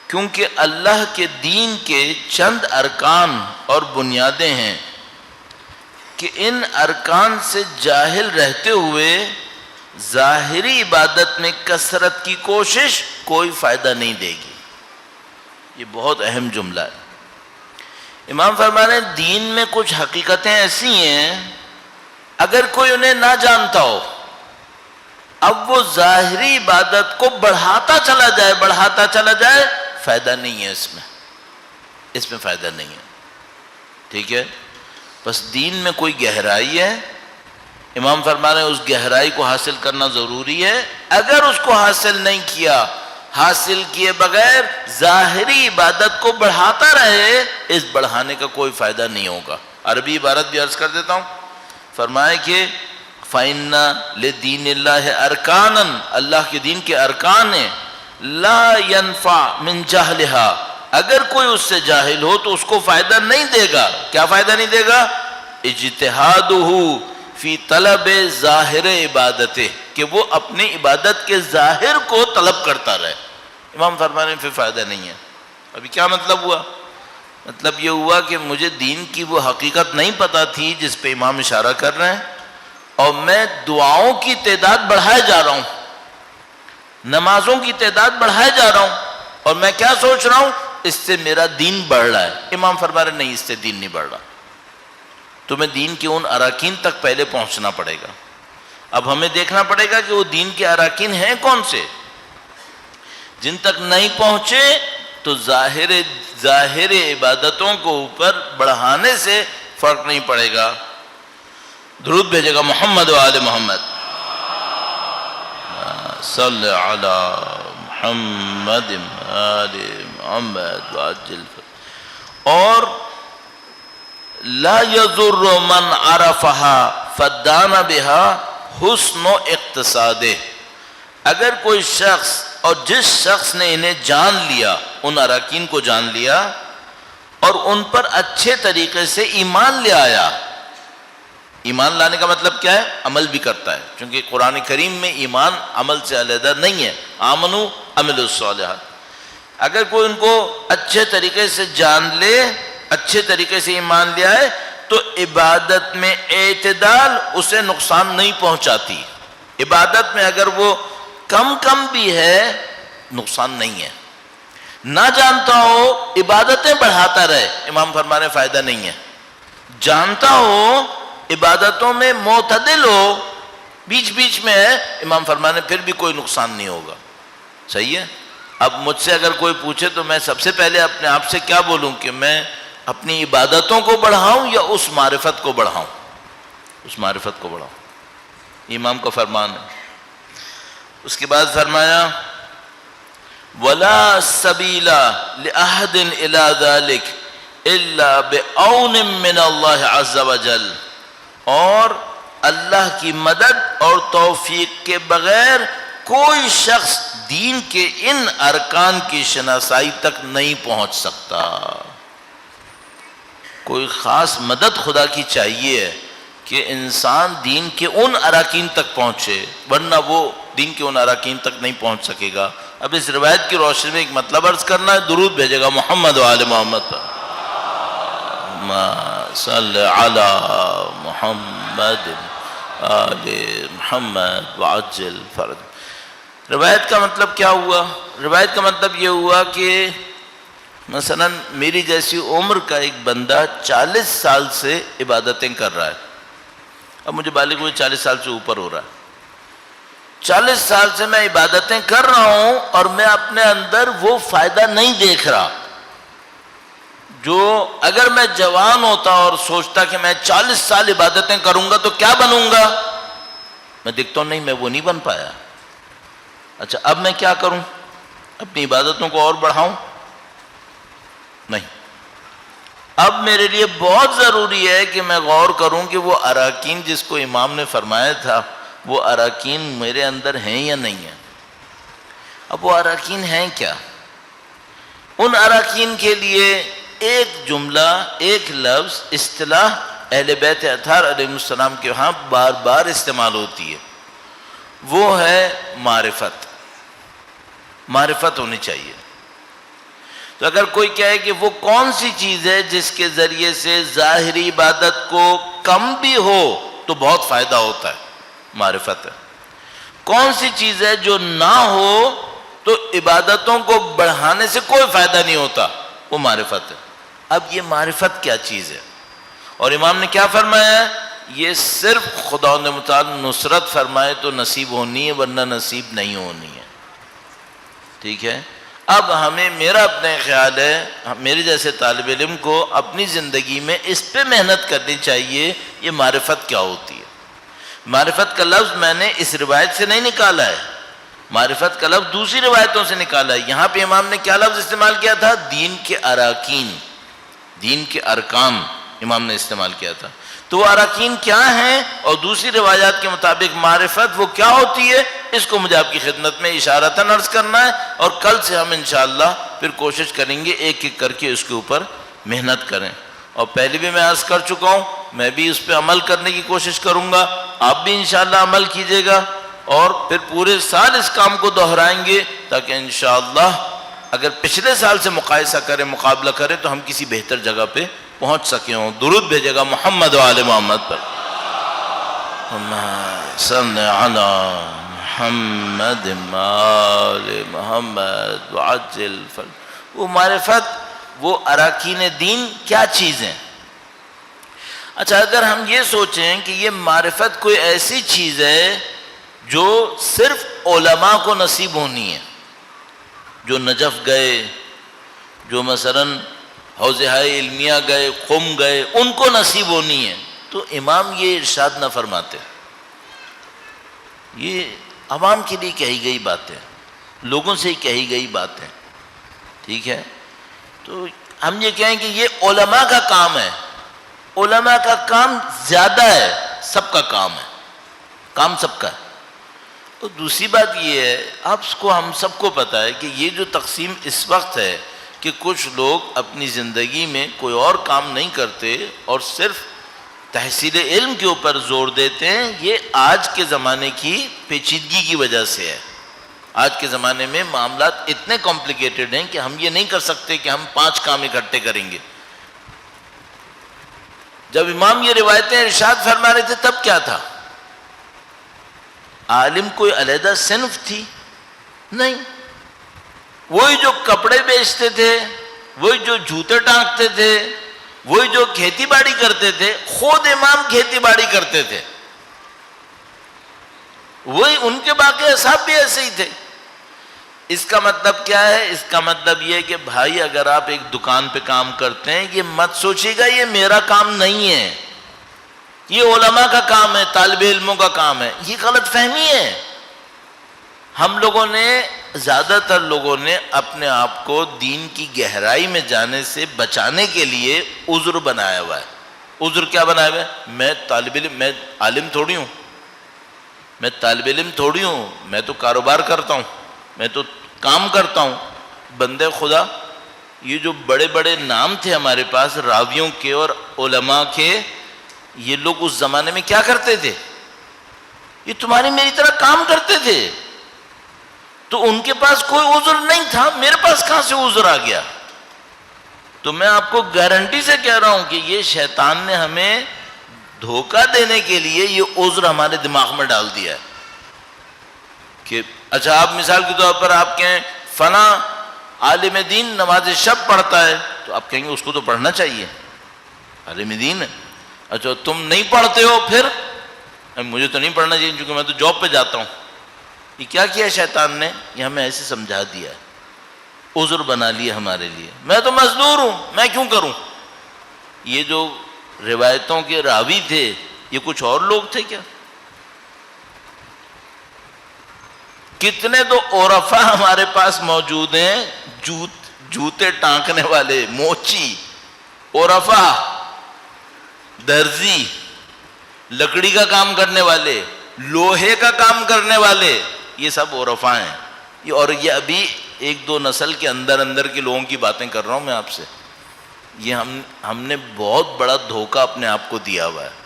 کیونکہ اللہ کے دین کے چند ارکان اور بنیادیں ہیں کہ ان ارکان سے جاہل رہتے ہوئے ظاہری عبادت میں کثرت کی کوشش کوئی فائدہ نہیں دے گی۔ یہ بہت اہم جملہ ہے۔ امام فرما رہے ہیں دین میں کچھ حقیقتیں ایسی ہیں اگر کوئی انہیں نہ جانتا ہو، اب وہ ظاہری عبادت کو بڑھاتا چلا جائے فائدہ نہیں ہے، اس میں فائدہ نہیں ہے، ٹھیک ہے؟ بس دین میں کوئی گہرائی ہے، امام فرما رہے ہیں اس گہرائی کو حاصل کرنا ضروری ہے۔ اگر اس کو حاصل نہیں کیا، حاصل کیے بغیر ظاہری عبادت کو بڑھاتا رہے، اس بڑھانے کا کوئی فائدہ نہیں ہوگا۔ عربی عبارت بھی عرض کر دیتا ہوں، فرمائے کہ فَإِنَّ لِدِينِ اللَّهِ أَرْكَانًا، اللہ کے دین کے ارکان ہیں، لَا يَنْفَعْ مِنْ جَهْلِهَا، اگر کوئی اس سے جاہل ہو تو اس کو فائدہ نہیں دے گا۔ کیا فائدہ نہیں دے گا؟ اجتہادہ فی طلب ظاہر عبادت، کہ وہ اپنی عبادت کے ظاہر کو طلب کرتا رہے۔ امام فرما رہے ہیں پھر فائدہ نہیں ہے۔ ابھی کیا مطلب ہوا؟ مطلب یہ ہوا کہ مجھے دین کی وہ حقیقت نہیں پتا تھی جس پہ امام اشارہ کر رہے ہیں، اور میں دعاؤں کی تعداد بڑھائے جا رہا ہوں، نمازوں کی تعداد بڑھائے جا رہا ہوں، اور میں کیا سوچ رہا ہوں؟ اس سے میرا دین بڑھ رہا ہے۔ امام فرما رہے ہیں نہیں، اس سے دین نہیں بڑھ رہا، تمہیں دین کے ان اراکین تک پہلے پہنچنا پڑے گا۔ اب ہمیں دیکھنا پڑے گا کہ وہ دین کے اراکین ہیں کون سے، جن تک نہیں پہنچے تو ظاہر عبادتوں کو اوپر بڑھانے سے فرق نہیں پڑے گا۔ درود بھیجے گا محمد و آل محمد، صلی علی محمد آل محمد وعجل۔ اور لا یضر من عرفها فدان بها حسن اقتصادہ، اگر کوئی شخص اور جس شخص نے انہیں جان لیا، ان اراکین کو جان لیا اور ان پر اچھے طریقے سے ایمان لے آیا. ایمان لانے کا مطلب کیا ہے؟ عمل بھی کرتا ہے، چونکہ قرآن کریم میں ایمان عمل سے علیحدہ نہیں ہے. آمنو عملوا الصالحات. اگر کوئی ان کو اچھے طریقے سے جان لے، اچھے طریقے سے ایمان لے آئے، تو عبادت میں اعتدال اسے نقصان نہیں پہنچاتی. عبادت میں اگر وہ کم بھی ہے نقصان نہیں ہے. نہ جانتا ہو عبادتیں بڑھاتا رہے، امام فرما رہے فائدہ نہیں ہے. جانتا ہو عبادتوں میں معتدل ہو، بیچ بیچ میں ہے، امام فرما رہے پھر بھی کوئی نقصان نہیں ہوگا. صحیح ہے. اب مجھ سے اگر کوئی پوچھے تو میں سب سے پہلے اپنے آپ سے کیا بولوں کہ میں اپنی عبادتوں کو بڑھاؤں یا اس معرفت کو بڑھاؤں؟ اس معرفت کو بڑھاؤں. امام کا فرمان ہے. اس کے بعد فرمایا وَلَا سَبِيلَ لِأَحَدٍ إِلَىٰ ذَلِكَ إِلَّا بِعَوْنٍ مِّنَ اللَّهِ عَزَّ وَجَلَّ. اور اللہ کی مدد اور توفیق کے بغیر کوئی شخص دین کے ان ارکان کی شناسائی تک نہیں پہنچ سکتا. کوئی خاص مدد خدا کی چاہیے کہ انسان دین کے ان اراکین تک پہنچے، ورنہ وہ دین کے ان اراکین تک نہیں پہنچ سکے گا. اب اس روایت کی روشنی میں ایک مطلب عرض کرنا ہے، درود بھیجے گا محمد و آل محمد پر. صلی علی محمد آل محمد وعجل فرج. روایت کا مطلب کیا ہوا؟ روایت کا مطلب یہ ہوا کہ مثلا میری جیسی عمر کا ایک بندہ 40 سال سے عبادتیں کر رہا ہے. اب مجھے بالغ ہوئے 40 سال سے اوپر ہو رہا ہے. 40 سال سے میں عبادتیں کر رہا ہوں اور میں اپنے اندر وہ فائدہ نہیں دیکھ رہا جو اگر میں جوان ہوتا اور سوچتا کہ میں 40 سال عبادتیں کروں گا تو کیا بنوں گا، میں دیکھتا ہوں نہیں میں وہ نہیں بن پایا. اچھا اب میں کیا کروں؟ اپنی عبادتوں کو اور بڑھاؤں؟ نہیں. اب میرے لیے بہت ضروری ہے کہ میں غور کروں کہ وہ اراکین جس کو امام نے فرمایا تھا وہ اراکین میرے اندر ہیں یا نہیں ہیں. اب وہ اراکین ہیں کیا؟ ان اراکین کے لیے ایک جملہ، ایک لفظ، اصطلاح اہل بیت اطہار علیہ السلام کے ہاں بار بار استعمال ہوتی ہے، وہ ہے معرفت. معرفت ہونی چاہیے. تو اگر کوئی کہے کہ وہ کون سی چیز ہے جس کے ذریعے سے ظاہری عبادت کو کم بھی ہو تو بہت فائدہ ہوتا ہے، معرفت ہے. کون سی چیز ہے جو نہ ہو تو عبادتوں کو بڑھانے سے کوئی فائدہ نہیں ہوتا، وہ معرفت ہے. اب یہ معرفت کیا چیز ہے؟ اور امام نے کیا فرمایا ہے؟ یہ صرف خداوند متعال نصرت فرمائے تو نصیب ہونی ہے، ورنہ نصیب نہیں ہونی ہے. ٹھیک ہے. اب ہمیں، میرا اپنے خیال ہے، میرے جیسے طالب علم کو اپنی زندگی میں اس پہ محنت کرنی چاہیے یہ معرفت کیا ہوتی ہے. معرفت کا لفظ میں نے اس روایت سے نہیں نکالا ہے، معرفت کا لفظ دوسری روایتوں سے نکالا ہے. یہاں پہ امام نے کیا لفظ استعمال کیا تھا؟ دین کے اراکین، دین کے ارکان امام نے استعمال کیا تھا. تو وہ اراکین کیا ہیں اور دوسری روایات کے مطابق معرفت وہ کیا ہوتی ہے، اس کو مجھے آپ کی خدمت میں اشارتاً عرض کرنا ہے. اور کل سے ہم انشاءاللہ پھر کوشش کریں گے ایک ایک کر کے اس کے اوپر محنت کریں. اور پہلے بھی میں عرض کر چکا ہوں، میں بھی اس پہ عمل کرنے کی کوشش کروں گا، آپ بھی انشاءاللہ عمل کیجئے گا اور پھر پورے سال اس کام کو دہرائیں گے تاکہ انشاءاللہ اگر پچھلے سال سے مقایسہ کریں، مقابلہ کریں تو ہم کسی بہتر جگہ پہ پہنچ سکے ہوں. درود بھیجے گا محمد و آل محمد پر. صلی علی محمد آل محمد وعجل فرج. وہ معرفت، وہ اراکین دین کیا چیز ہیں؟ اچھا اگر ہم یہ سوچیں کہ یہ معرفت کوئی ایسی چیز ہے جو صرف علماء کو نصیب ہونی ہے، جو نجف گئے، جو مثلاً حوزہ علمیہ گئے، قم گئے، ان کو نصیب ہونی ہے، تو امام یہ ارشاد نہ فرماتے. یہ عوام کے لیے کہی گئی باتیں، لوگوں سے کہی گئی باتیں. ٹھیک ہے. تو ہم یہ کہیں کہ یہ علماء کا کام ہے. علماء کا کام زیادہ ہے، سب کا کام ہے، کام سب کا ہے. اور دوسری بات یہ ہے، ہم سب کو پتہ ہے کہ یہ جو تقسیم اس وقت ہے کہ کچھ لوگ اپنی زندگی میں کوئی اور کام نہیں کرتے اور صرف تحصیل علم کے اوپر زور دیتے ہیں، یہ آج کے زمانے کی پیچیدگی کی وجہ سے ہے۔ آج کے زمانے میں معاملات اتنے کمپلیکیٹڈ ہیں کہ ہم یہ نہیں کر سکتے کہ ہم 5 کام اکٹھے کریں گے۔ جب امام یہ روایتیں ارشاد فرما رہے تھے تب کیا تھا؟ عالم کوئی علیحدہ صنف تھی؟ نہیں، وہی جو کپڑے بیچتے تھے، وہی جو جوتے ٹانکتے تھے، وہی جو کھیتی باڑی کرتے تھے، خود امام کھیتی باڑی کرتے تھے، وہی ان کے باقی اصحاب بھی ایسے ہی تھے۔ اس کا مطلب کیا ہے؟ اس کا مطلب یہ ہے کہ بھائی اگر آپ ایک دکان پہ کام کرتے ہیں، یہ مت سوچیے گا یہ میرا کام نہیں ہے، یہ علماء کا کام ہے، طالب علموں کا کام ہے۔ یہ غلط فہمی ہے۔ ہم لوگوں نے، زیادہ تر لوگوں نے اپنے آپ کو دین کی گہرائی میں جانے سے بچانے کے لیے عذر بنایا ہوا ہے۔ عذر کیا بنایا ہوا ہے؟ میں طالب علم، میں عالم تھوڑی ہوں، میں طالب علم تھوڑی ہوں، میں تو کاروبار کرتا ہوں، میں تو کام کرتا ہوں۔ بندے خدا، یہ جو بڑے بڑے نام تھے ہمارے پاس راویوں کے اور علماء کے، یہ لوگ اس زمانے میں کیا کرتے تھے؟ یہ تمہاری میری طرح کام کرتے تھے، تو ان کے پاس کوئی عذر نہیں تھا، میرے پاس کہاں سے عذر آ گیا؟ تو میں آپ کو گارنٹی سے کہہ رہا ہوں کہ یہ شیطان نے ہمیں دھوکہ دینے کے لیے یہ عذر ہمارے دماغ میں ڈال دیا ہے کہ اچھا، آپ مثال کے طور پر آپ کہیں فلاں عالم دین نماز شب پڑھتا ہے، تو آپ کہیں گے اس کو تو پڑھنا چاہیے، عالم دین ہے۔ اچھا تم نہیں پڑھتے ہو، پھر مجھے تو نہیں پڑھنا چاہیے کیونکہ میں تو جاب پہ جاتا ہوں۔ یہ کیا کیا شیطان نے؟ یہ ہمیں ایسے سمجھا دیا ہے، عذر بنا لیا ہمارے لیے، میں تو مزدور ہوں، میں کیوں کروں؟ یہ جو روایتوں کے راوی تھے یہ کچھ اور لوگ تھے کیا؟ کتنے تو عرفا ہمارے پاس موجود ہیں، جوتے ٹانکنے والے، موچی، عرفا، درزی، لکڑی کا کام کرنے والے، لوہے کا کام کرنے والے، یہ سب عرفا ہیں۔ اور یہ ابھی 1-2 نسل کے اندر کے لوگوں کی باتیں کر رہا ہوں میں آپ سے۔ یہ ہم نے بہت بڑا دھوکہ اپنے آپ کو دیا ہوا ہے۔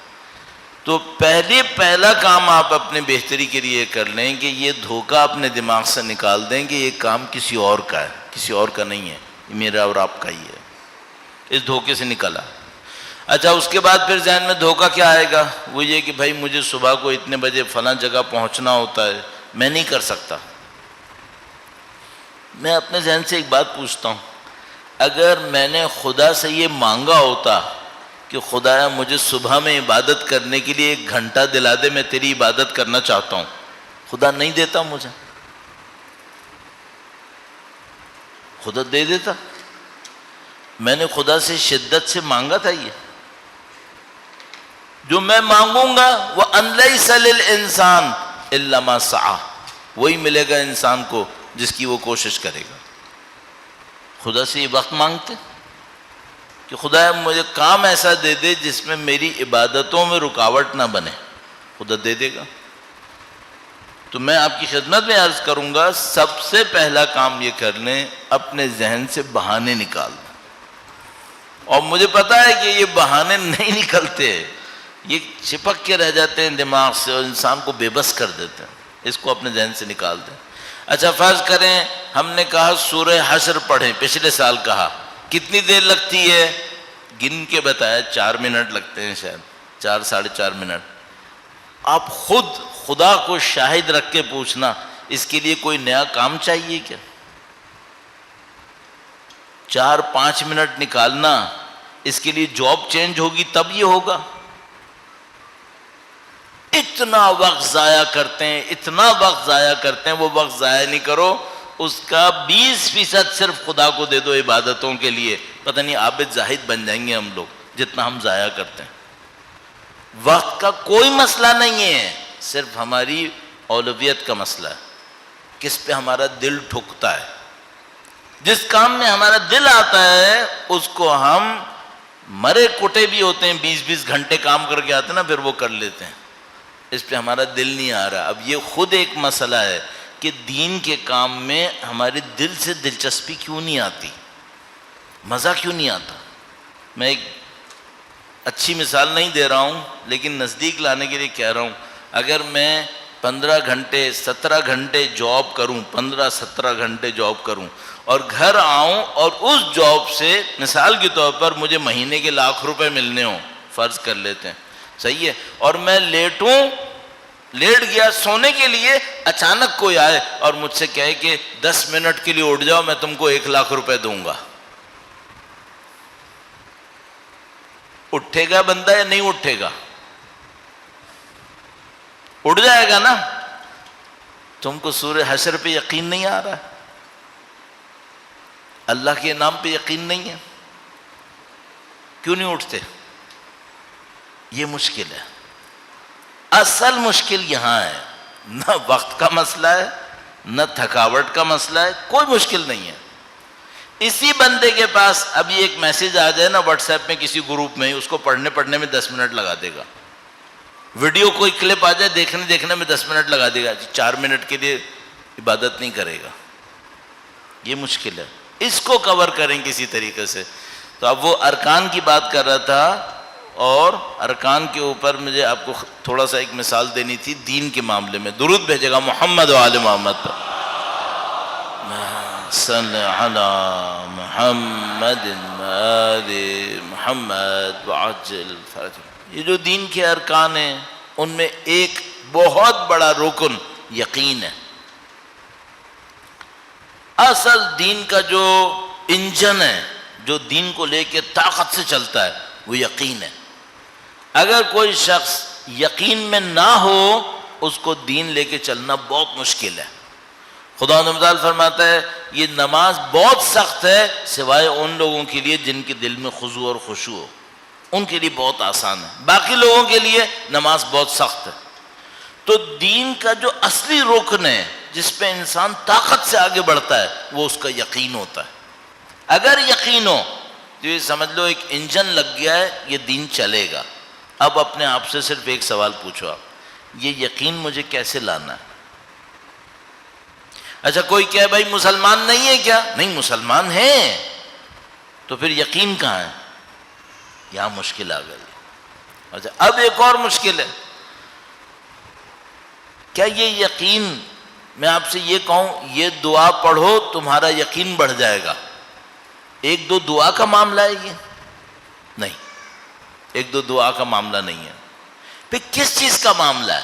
تو پہلا کام آپ اپنے بہتری کے لیے کر لیں کہ یہ دھوکہ اپنے دماغ سے نکال دیں کہ یہ کام کسی اور کا ہے، کسی اور کا نہیں ہے، یہ میرا اور آپ کا ہی ہے۔ اس دھوکے سے نکلا۔ اچھا اس کے بعد پھر ذہن میں دھوکہ کیا آئے گا؟ وہ یہ کہ بھائی مجھے صبح کو اتنے بجے فلاں جگہ پہنچنا ہوتا ہے، میں نہیں کر سکتا۔ میں اپنے ذہن سے ایک بات پوچھتا ہوں، اگر میں نے خدا سے یہ مانگا ہوتا کہ خدایا مجھے صبح میں عبادت کرنے کے لیے 1 گھنٹہ دلا دے، میں تیری عبادت کرنا چاہتا ہوں، خدا نہیں دیتا مجھے؟ خدا دے دیتا۔ میں نے خدا سے شدت سے مانگا تھا، یہ جو میں مانگوں گا وَأَن لَيْسَ لِلْإِنسَانِ إِلَّا مَا سَعَى، وہی ملے گا انسان کو جس کی وہ کوشش کرے گا۔ خدا سے یہ وقت مانگتے کہ خدا مجھے کام ایسا دے دے جس میں میری عبادتوں میں رکاوٹ نہ بنے، خدا دے دے گا۔ تو میں آپ کی خدمت میں عرض کروں گا، سب سے پہلا کام یہ کر لیں، اپنے ذہن سے بہانے نکال دیں۔ اور مجھے پتا ہے کہ یہ بہانے نہیں نکلتے، یہ چپک کے رہ جاتے ہیں دماغ سے اور انسان کو بے بس کر دیتے ہیں۔ اس کو اپنے ذہن سے نکال دیں۔ اچھا فرض کریں ہم نے کہا سورہ حشر پڑھیں، پچھلے سال کہا، کتنی دیر لگتی ہے؟ گن کے بتایا 4 منٹ لگتے ہیں، شاید 4 ساڑھے 4 منٹ۔ آپ خود خدا کو شاہد رکھ کے پوچھنا، اس کے لیے کوئی نیا کام چاہیے کیا؟ 4-5 منٹ نکالنا، اس کے لیے جاب چینج ہوگی تب یہ ہوگا؟ اتنا وقت ضائع کرتے ہیں، اتنا وقت ضائع کرتے ہیں، وہ وقت ضائع نہیں کرو، اس کا 20% صرف خدا کو دے دو عبادتوں کے لیے، پتہ نہیں عابد زاہد بن جائیں گے ہم لوگ جتنا ہم ضائع کرتے ہیں۔ وقت کا کوئی مسئلہ نہیں ہے، صرف ہماری اولویت کا مسئلہ ہے، کس پہ ہمارا دل ٹھکتا ہے۔ جس کام میں ہمارا دل آتا ہے اس کو ہم مرے کٹے بھی ہوتے ہیں، 20-20 گھنٹے کام کر کے آتے ہیں نا، پھر وہ کر لیتے ہیں۔ اس پہ ہمارا دل نہیں آ رہا. اب یہ خود ایک مسئلہ ہے کہ دین کے کام میں ہمارے دل سے دلچسپی کیوں نہیں آتی, مزہ کیوں نہیں آتا. میں ایک اچھی مثال نہیں دے رہا ہوں لیکن نزدیک لانے کے لیے کہہ رہا ہوں. اگر میں 15 گھنٹے 17 گھنٹے جاب کروں, 15-17 گھنٹے جاب کروں اور گھر آؤں اور اس جاب سے مثال کے طور پر مجھے مہینے کے لاکھ روپے ملنے ہوں, فرض کر لیتے ہیں, صحیح ہے, اور میں لیٹ گیا سونے کے لیے, اچانک کوئی آئے اور مجھ سے کہے کہ 10 منٹ کے لیے اٹھ جاؤ میں تم کو 1 لاکھ روپے دوں گا, اٹھے گا بندہ یا نہیں اٹھے گا؟ اٹھ جائے گا نا. تم کو سورہ حشر پہ یقین نہیں آ رہا, اللہ کے نام پہ یقین نہیں ہے, کیوں نہیں اٹھتے؟ یہ مشکل ہے. اصل مشکل یہاں ہے, نہ وقت کا مسئلہ ہے نہ تھکاوٹ کا مسئلہ ہے, کوئی مشکل نہیں ہے. اسی بندے کے پاس ابھی ایک میسج آ جائے نا واٹس ایپ میں کسی گروپ میں, اس کو پڑھنے میں 10 منٹ لگا دے گا. ویڈیو کوئی کلپ آ جائے دیکھنے میں 10 منٹ لگا دے گا, 4 منٹ کے لیے عبادت نہیں کرے گا. یہ مشکل ہے, اس کو کور کریں کسی طریقے سے. تو اب وہ ارکان کی بات کر رہا تھا, اور ارکان کے اوپر مجھے آپ کو تھوڑا سا ایک مثال دینی تھی دین کے معاملے میں. درود بھیجے گا محمد و آل محمد پر. صلی علی محمد آل محمد وعجل فرج. یہ جو دین کے ارکان ہیں ان میں ایک بہت بڑا رکن یقین ہے. اصل دین کا جو انجن ہے, جو دین کو لے کے طاقت سے چلتا ہے, وہ یقین ہے. اگر کوئی شخص یقین میں نہ ہو اس کو دین لے کے چلنا بہت مشکل ہے. خدا نمدال فرماتا ہے یہ نماز بہت سخت ہے سوائے ان لوگوں کے لیے جن کے دل میں خضوع اور خشوع ہو, ان کے لیے بہت آسان ہے, باقی لوگوں کے لیے نماز بہت سخت ہے. تو دین کا جو اصلی رکن ہے جس پہ انسان طاقت سے آگے بڑھتا ہے وہ اس کا یقین ہوتا ہے. اگر یقین ہو تو یہ سمجھ لو ایک انجن لگ گیا ہے, یہ دین چلے گا. اب اپنے آپ سے صرف ایک سوال پوچھو, آپ یہ یقین مجھے کیسے لانا ہے؟ اچھا کوئی کہے بھائی مسلمان نہیں ہے کیا؟ نہیں, مسلمان ہیں, تو پھر یقین کہاں ہے؟ یہاں مشکل آ گئی. اچھا اب ایک اور مشکل ہے, کیا یہ یقین, میں آپ سے یہ کہوں یہ دعا پڑھو تمہارا یقین بڑھ جائے گا, 1-2 دعا کا معاملہ ہے یہ؟ نہیں, 1-2 دعا کا معاملہ نہیں ہے. پھر کس چیز کا معاملہ ہے؟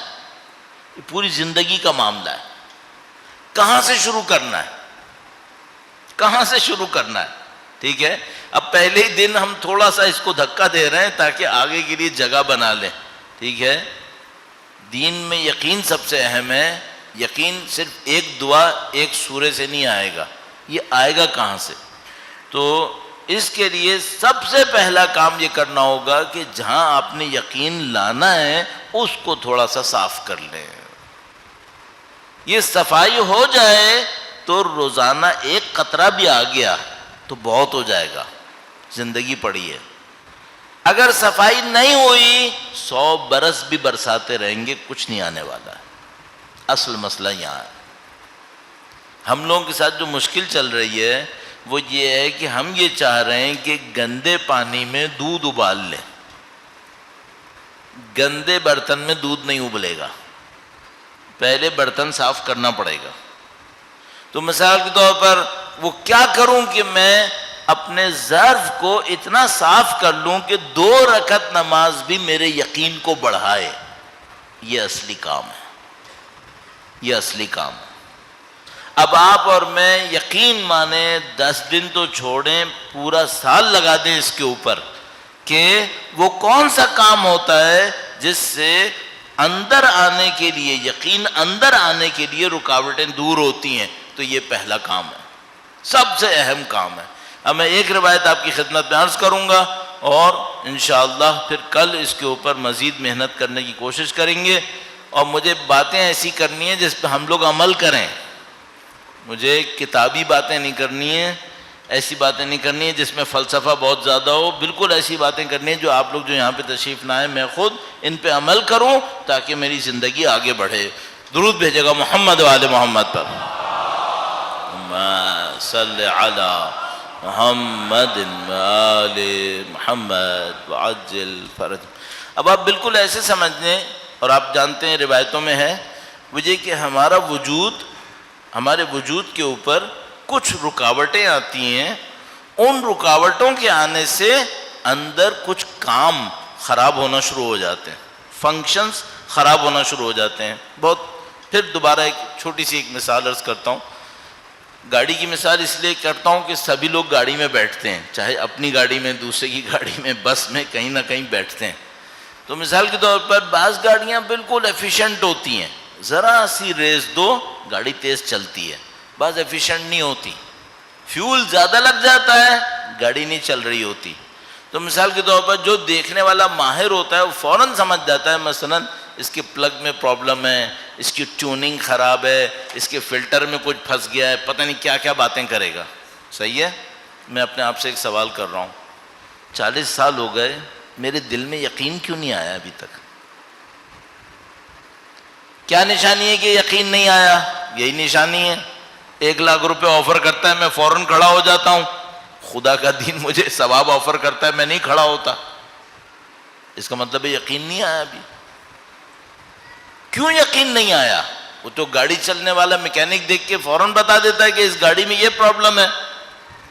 یہ پوری زندگی کا معاملہ ہے. کہاں سے شروع کرنا ہے, کہاں سے شروع کرنا ہے؟ ٹھیک ہے, اب پہلے ہی دن ہم تھوڑا سا اس کو دھکا دے رہے ہیں تاکہ آگے کے لیے جگہ بنا لیں. ٹھیک ہے, دین میں یقین سب سے اہم ہے. یقین صرف ایک دعا ایک سورے سے نہیں آئے گا, یہ آئے گا کہاں سے؟ تو اس کے لیے سب سے پہلا کام یہ کرنا ہوگا کہ جہاں آپ نے یقین لانا ہے اس کو تھوڑا سا صاف کر لیں. یہ صفائی ہو جائے تو روزانہ 1 قطرہ بھی آ گیا تو بہت ہو جائے گا, زندگی پڑی ہے. اگر صفائی نہیں ہوئی 100 برس بھی برساتے رہیں گے, کچھ نہیں آنے والا ہے. اصل مسئلہ یہاں ہے. ہم لوگوں کے ساتھ جو مشکل چل رہی ہے وہ یہ ہے کہ ہم یہ چاہ رہے ہیں کہ گندے پانی میں دودھ ابال لیں. گندے برتن میں دودھ نہیں ابلے گا, پہلے برتن صاف کرنا پڑے گا. تو مثال کے طور پر وہ کیا کروں کہ میں اپنے ظرف کو اتنا صاف کر لوں کہ 2 رکعت نماز بھی میرے یقین کو بڑھائے. یہ اصلی کام ہے, یہ اصلی کام ہے. اب آپ اور میں یقین مانیں 10 دن تو چھوڑیں, پورا سال لگا دیں اس کے اوپر کہ وہ کون سا کام ہوتا ہے جس سے اندر آنے کے لیے, یقین اندر آنے کے لیے رکاوٹیں دور ہوتی ہیں. تو یہ پہلا کام ہے, سب سے اہم کام ہے. اب میں ایک روایت آپ کی خدمت میں عرض کروں گا اور انشاءاللہ پھر کل اس کے اوپر مزید محنت کرنے کی کوشش کریں گے. اور مجھے باتیں ایسی کرنی ہیں جس پہ ہم لوگ عمل کریں, مجھے کتابی باتیں نہیں کرنی ہیں. ایسی باتیں نہیں کرنی ہے جس میں فلسفہ بہت زیادہ ہو، بالکل ایسی باتیں کرنی ہے جو آپ لوگ جو یہاں پہ تشریف نہ آئے میں خود ان پہ عمل کروں تاکہ میری زندگی آگے بڑھے۔ درود بھیجے گا محمد و آل محمد پر۔ صلی علی محمد و آل محمد وعجل فرج۔ اب آپ بالکل ایسے سمجھ لیں، اور آپ جانتے ہیں روایتوں میں ہے وجہ کہ ہمارے وجود کے اوپر کچھ رکاوٹیں آتی ہیں، ان رکاوٹوں کے آنے سے اندر کچھ کام خراب ہونا شروع ہو جاتے ہیں، فنکشنز خراب ہونا شروع ہو جاتے ہیں۔ پھر دوبارہ ایک چھوٹی سی ایک مثال عرض کرتا ہوں۔ گاڑی کی مثال اس لیے کرتا ہوں کہ سبھی لوگ گاڑی میں بیٹھتے ہیں، چاہے اپنی گاڑی میں، دوسرے کی گاڑی میں، بس میں، کہیں نہ کہیں بیٹھتے ہیں۔ تو مثال کے طور پر بعض گاڑیاں بالکل ایفیشنٹ ہوتی ہیں، ذرا سی ریس دو گاڑی تیز چلتی ہے، بعض ایفیشنٹ نہیں ہوتی، فیول زیادہ لگ جاتا ہے گاڑی نہیں چل رہی ہوتی۔ تو مثال کے طور پر جو دیکھنے والا ماہر ہوتا ہے وہ فوراً سمجھ جاتا ہے مثلاً اس کے پلگ میں پرابلم ہے، اس کی ٹیوننگ خراب ہے، اس کے فلٹر میں کچھ پھنس گیا ہے، پتہ نہیں کیا کیا باتیں کرے گا۔ صحیح ہے؟ میں اپنے آپ سے ایک سوال کر رہا ہوں، 40 سال ہو گئے، میرے دل میں یقین کیوں نہیں آیا ابھی تک؟ کیا نشانی ہے کہ یقین نہیں آیا؟ یہی نشانی ہے، 1 لاکھ روپے آفر کرتا ہے میں فوراً کھڑا ہو جاتا ہوں، خدا کا دین مجھے ثواب آفر کرتا ہے میں نہیں کھڑا ہوتا، اس کا مطلب ہے یقین نہیں آیا ابھی۔ کیوں یقین نہیں آیا؟ وہ تو گاڑی چلنے والا میکینک دیکھ کے فوراً بتا دیتا ہے کہ اس گاڑی میں یہ پرابلم ہے،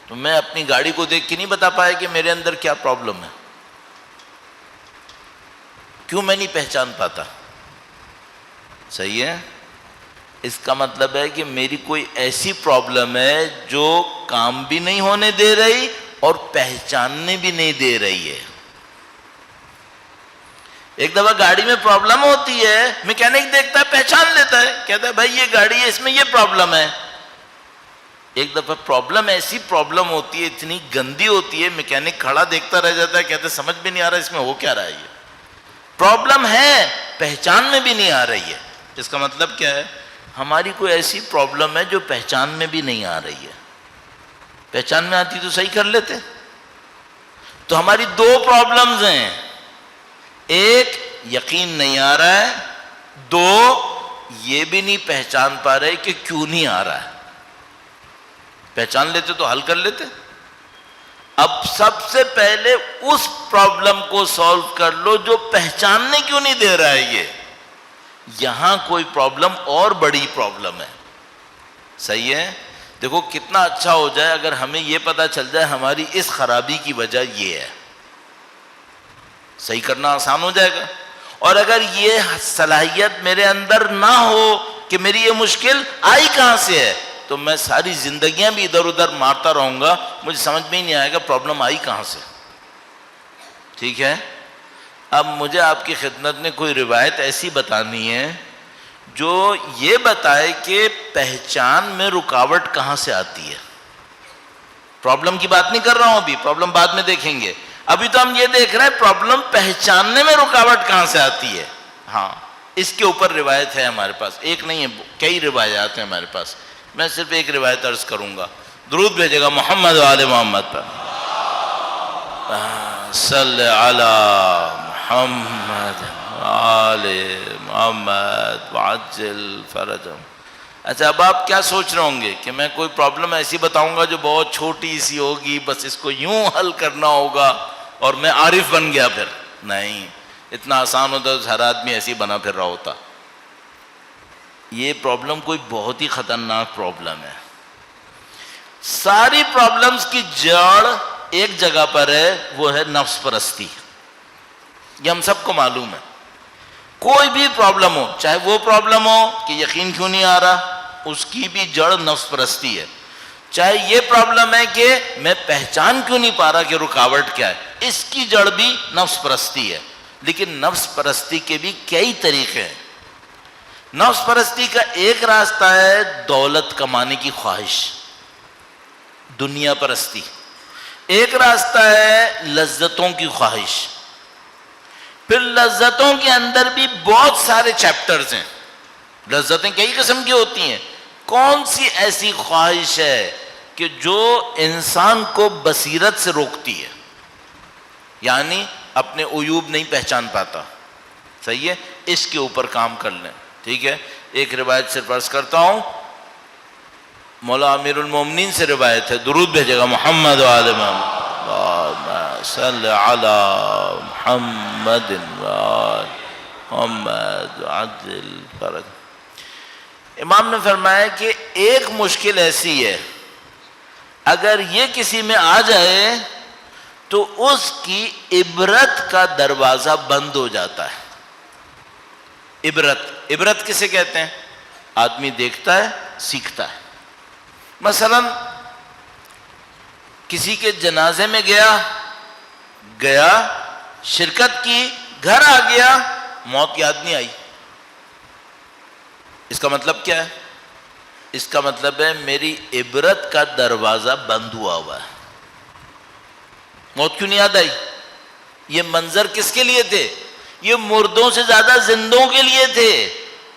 تو میں اپنی گاڑی کو دیکھ کے نہیں بتا پایا کہ میرے اندر کیا پرابلم ہے؟ کیوں میں نہیں پہچان پاتا؟ صحیح ہے؟ اس کا مطلب ہے کہ میری کوئی ایسی پرابلم ہے جو کام بھی نہیں ہونے دے رہی اور پہچاننے بھی نہیں دے رہی ہے۔ ایک دفعہ گاڑی میں پرابلم ہوتی ہے، میکینک دیکھتا ہے پہچان لیتا ہے، کہتا ہے بھائی یہ گاڑی ہے اس میں یہ پرابلم ہے۔ ایک دفعہ پرابلم ایسی پرابلم ہوتی ہے اتنی گندی ہوتی ہے، میکینک کھڑا دیکھتا رہ جاتا ہے، کہتا ہے سمجھ بھی نہیں آ رہا اس میں ہو کیا رہا ہے، یہ پرابلم ہے پہچان میں بھی نہیں آ رہی ہے۔ اس کا مطلب کیا ہے؟ ہماری کوئی ایسی پرابلم ہے جو پہچان میں بھی نہیں آ رہی ہے، پہچان میں آتی تو صحیح کر لیتے۔ تو ہماری 2 پرابلمز ہیں، ایک یقین نہیں آ رہا ہے، 2 یہ بھی نہیں پہچان پا رہے کہ کیوں نہیں آ رہا ہے۔ پہچان لیتے تو حل کر لیتے۔ اب سب سے پہلے اس پرابلم کو سولو کر لو جو پہچاننے کیوں نہیں دے رہا ہے۔ یہ یہاں کوئی پرابلم اور بڑی پرابلم ہے۔ صحیح ہے؟ دیکھو کتنا اچھا ہو جائے اگر ہمیں یہ پتا چل جائے ہماری اس خرابی کی وجہ یہ ہے، صحیح کرنا آسان ہو جائے گا۔ اور اگر یہ صلاحیت میرے اندر نہ ہو کہ میری یہ مشکل آئی کہاں سے ہے، تو میں ساری زندگیاں بھی ادھر ادھر مارتا رہوں گا، مجھے سمجھ میں ہی نہیں آئے گا پرابلم آئی کہاں سے۔ ٹھیک ہے؟ اب مجھے آپ کی خدمت میں کوئی روایت ایسی بتانی ہے جو یہ بتائے کہ پہچان میں رکاوٹ کہاں سے آتی ہے۔ پرابلم کی بات نہیں کر رہا ہوں ابھی، پرابلم بعد میں دیکھیں گے، ابھی تو ہم یہ دیکھ رہے ہیں پرابلم پہچاننے میں رکاوٹ کہاں سے آتی ہے۔ ہاں اس کے اوپر روایت ہے ہمارے پاس، ایک نہیں ہے کئی روایات ہیں ہمارے پاس، میں صرف ایک روایت عرض کروں گا۔ درود بھیجے گا محمد و آل محمد پر۔ صلی علی محمد آل محمد وعجل فرجهم۔ اچھا اب آپ کیا سوچ رہے ہوں گے کہ میں کوئی پرابلم ایسی بتاؤں گا جو بہت چھوٹی سی ہوگی، بس اس کو یوں حل کرنا ہوگا اور میں عارف بن گیا۔ پھر نہیں، اتنا آسان ہوتا تو ہر آدمی ایسی بنا پھر رہا ہوتا۔ یہ پرابلم کوئی بہت ہی خطرناک پرابلم ہے۔ ساری پرابلمز کی جڑ ایک جگہ پر ہے، وہ ہے نفس پرستی۔ یہ ہم سب کو معلوم ہے۔ کوئی بھی پرابلم ہو، چاہے وہ پرابلم ہو کہ یقین کیوں نہیں آ رہا، اس کی بھی جڑ نفس پرستی ہے۔ چاہے یہ پرابلم ہے کہ میں پہچان کیوں نہیں پا رہا کہ رکاوٹ کیا ہے، اس کی جڑ بھی نفس پرستی ہے۔ لیکن نفس پرستی کے بھی کئی طریقے ہیں۔ نفس پرستی کا ایک راستہ ہے دولت کمانے کی خواہش، دنیا پرستی۔ ایک راستہ ہے لذتوں کی خواہش۔ پھر لذتوں کے اندر بھی بہت سارے چیپٹرز ہیں۔ لذتیں کئی قسم کی ہوتی ہیں۔ کون سی ایسی خواہش ہے کہ جو انسان کو بصیرت سے روکتی ہے، یعنی اپنے عیوب نہیں پہچان پاتا، صحیح ہے، اس کے اوپر کام کر لیں. ٹھیک ہے، ایک روایت صرف عرض کرتا ہوں، مولا امیر المومنین سے روایت ہے، درود بھیجے گا محمد وآل محمد، اللہم صلی علی محمد وآل محمد عجل فرج. امام نے فرمایا کہ ایک مشکل ایسی ہے، اگر یہ کسی میں آ جائے تو اس کی عبرت کا دروازہ بند ہو جاتا ہے. عبرت کسے کہتے ہیں؟ آدمی دیکھتا ہے سیکھتا ہے. مثلا کسی کے جنازے میں گیا شرکت کی، گھر آ گیا، موت یاد نہیں آئی. اس کا مطلب کیا ہے؟ اس کا مطلب ہے میری عبرت کا دروازہ بند ہوا ہے. موت کیوں نہیں یاد آئی؟ یہ منظر کس کے لیے تھے؟ یہ مردوں سے زیادہ زندوں کے لیے تھے،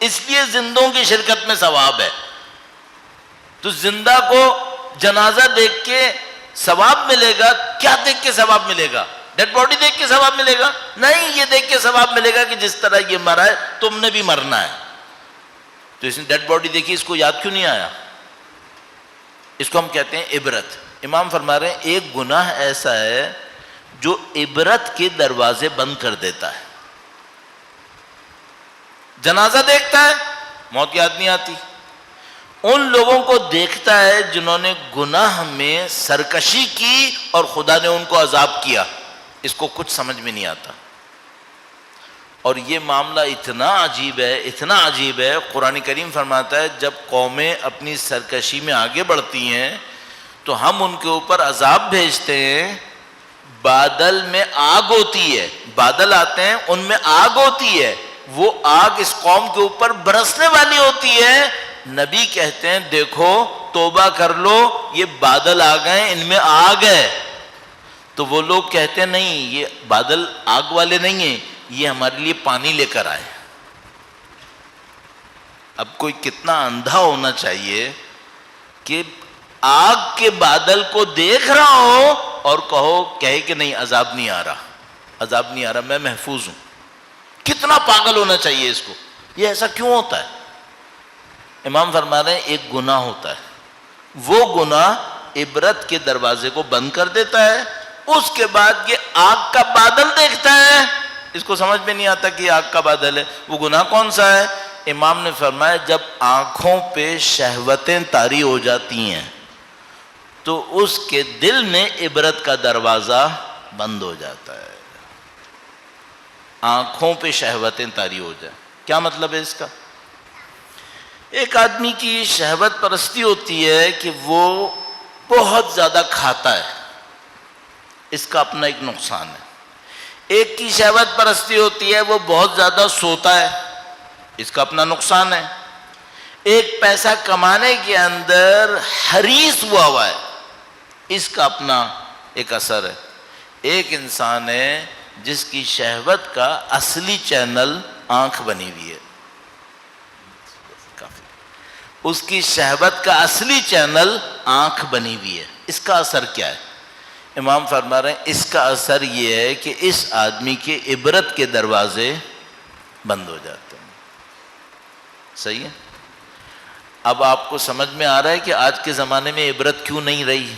اس لیے زندوں کی شرکت میں ثواب ہے. تو زندہ کو جنازہ دیکھ کے ثواب ملے گا، کیا دیکھ کے ثواب ملے گا؟ ڈیڈ باڈی دیکھ کے ثواب ملے گا؟ نہیں، یہ دیکھ کے ثواب ملے گا کہ جس طرح یہ مرا ہے تم نے بھی مرنا ہے. تو اس نے ڈیڈ باڈی دیکھی، اس کو یاد کیوں نہیں آیا؟ اس کو ہم کہتے ہیں عبرت. امام فرما رہے ہیں ایک گناہ ایسا ہے جو عبرت کے دروازے بند کر دیتا ہے. جنازہ دیکھتا ہے، موت یاد نہیں آتی. ان لوگوں کو دیکھتا ہے جنہوں نے گناہ میں سرکشی کی اور خدا نے ان کو عذاب کیا، اس کو کچھ سمجھ میں نہیں آتا. اور یہ معاملہ اتنا عجیب ہے، قرآن کریم فرماتا ہے جب قومیں اپنی سرکشی میں آگے بڑھتی ہیں تو ہم ان کے اوپر عذاب بھیجتے ہیں. بادل میں آگ ہوتی ہے، بادل آتے ہیں ان میں آگ ہوتی ہے، وہ آگ اس قوم کے اوپر برسنے والی ہوتی ہے. نبی کہتے ہیں دیکھو توبہ کر لو، یہ بادل آ گئے، ان میں آگ ہے. تو وہ لوگ کہتے ہیں نہیں، یہ بادل آگ والے نہیں ہیں، یہ ہمارے لیے پانی لے کر آئے. اب کوئی کتنا اندھا ہونا چاہیے کہ آگ کے بادل کو دیکھ رہا ہو اور کہے کہ نہیں عذاب نہیں آ رہا، میں محفوظ ہوں. کتنا پاگل ہونا چاہیے اس کو. یہ ایسا کیوں ہوتا ہے؟ امام فرما رہے ہیں ایک گناہ ہوتا ہے، وہ گناہ عبرت کے دروازے کو بند کر دیتا ہے. اس کے بعد یہ آگ کا بادل دیکھتا ہے، اس کو سمجھ میں نہیں آتا کہ یہ آگ کا بادل ہے. وہ گناہ کون سا ہے؟ امام نے فرمایا جب آنکھوں پہ شہوتیں طاری ہو جاتی ہیں تو اس کے دل میں عبرت کا دروازہ بند ہو جاتا ہے. آنکھوں پہ شہوتیں طاری ہو جائیں، کیا مطلب ہے اس کا؟ ایک آدمی کی شہوت پرستی ہوتی ہے کہ وہ بہت زیادہ کھاتا ہے، اس کا اپنا ایک نقصان ہے. ایک کی شہوت پرستی ہوتی ہے وہ بہت زیادہ سوتا ہے، اس کا اپنا نقصان ہے. ایک پیسہ کمانے کے اندر حریص ہوا ہے، اس کا اپنا ایک اثر ہے. ایک انسان ہے جس کی شہوت کا اصلی چینل آنکھ بنی ہوئی ہے، اس کی شہوت کا اصلی چینل آنکھ بنی ہوئی ہے. اس کا اثر کیا ہے؟ امام فرما رہے ہیں اس کا اثر یہ ہے کہ اس آدمی کے عبرت کے دروازے بند ہو جاتے ہیں. صحیح ہے؟ اب آپ کو سمجھ میں آ رہا ہے کہ آج کے زمانے میں عبرت کیوں نہیں رہی؟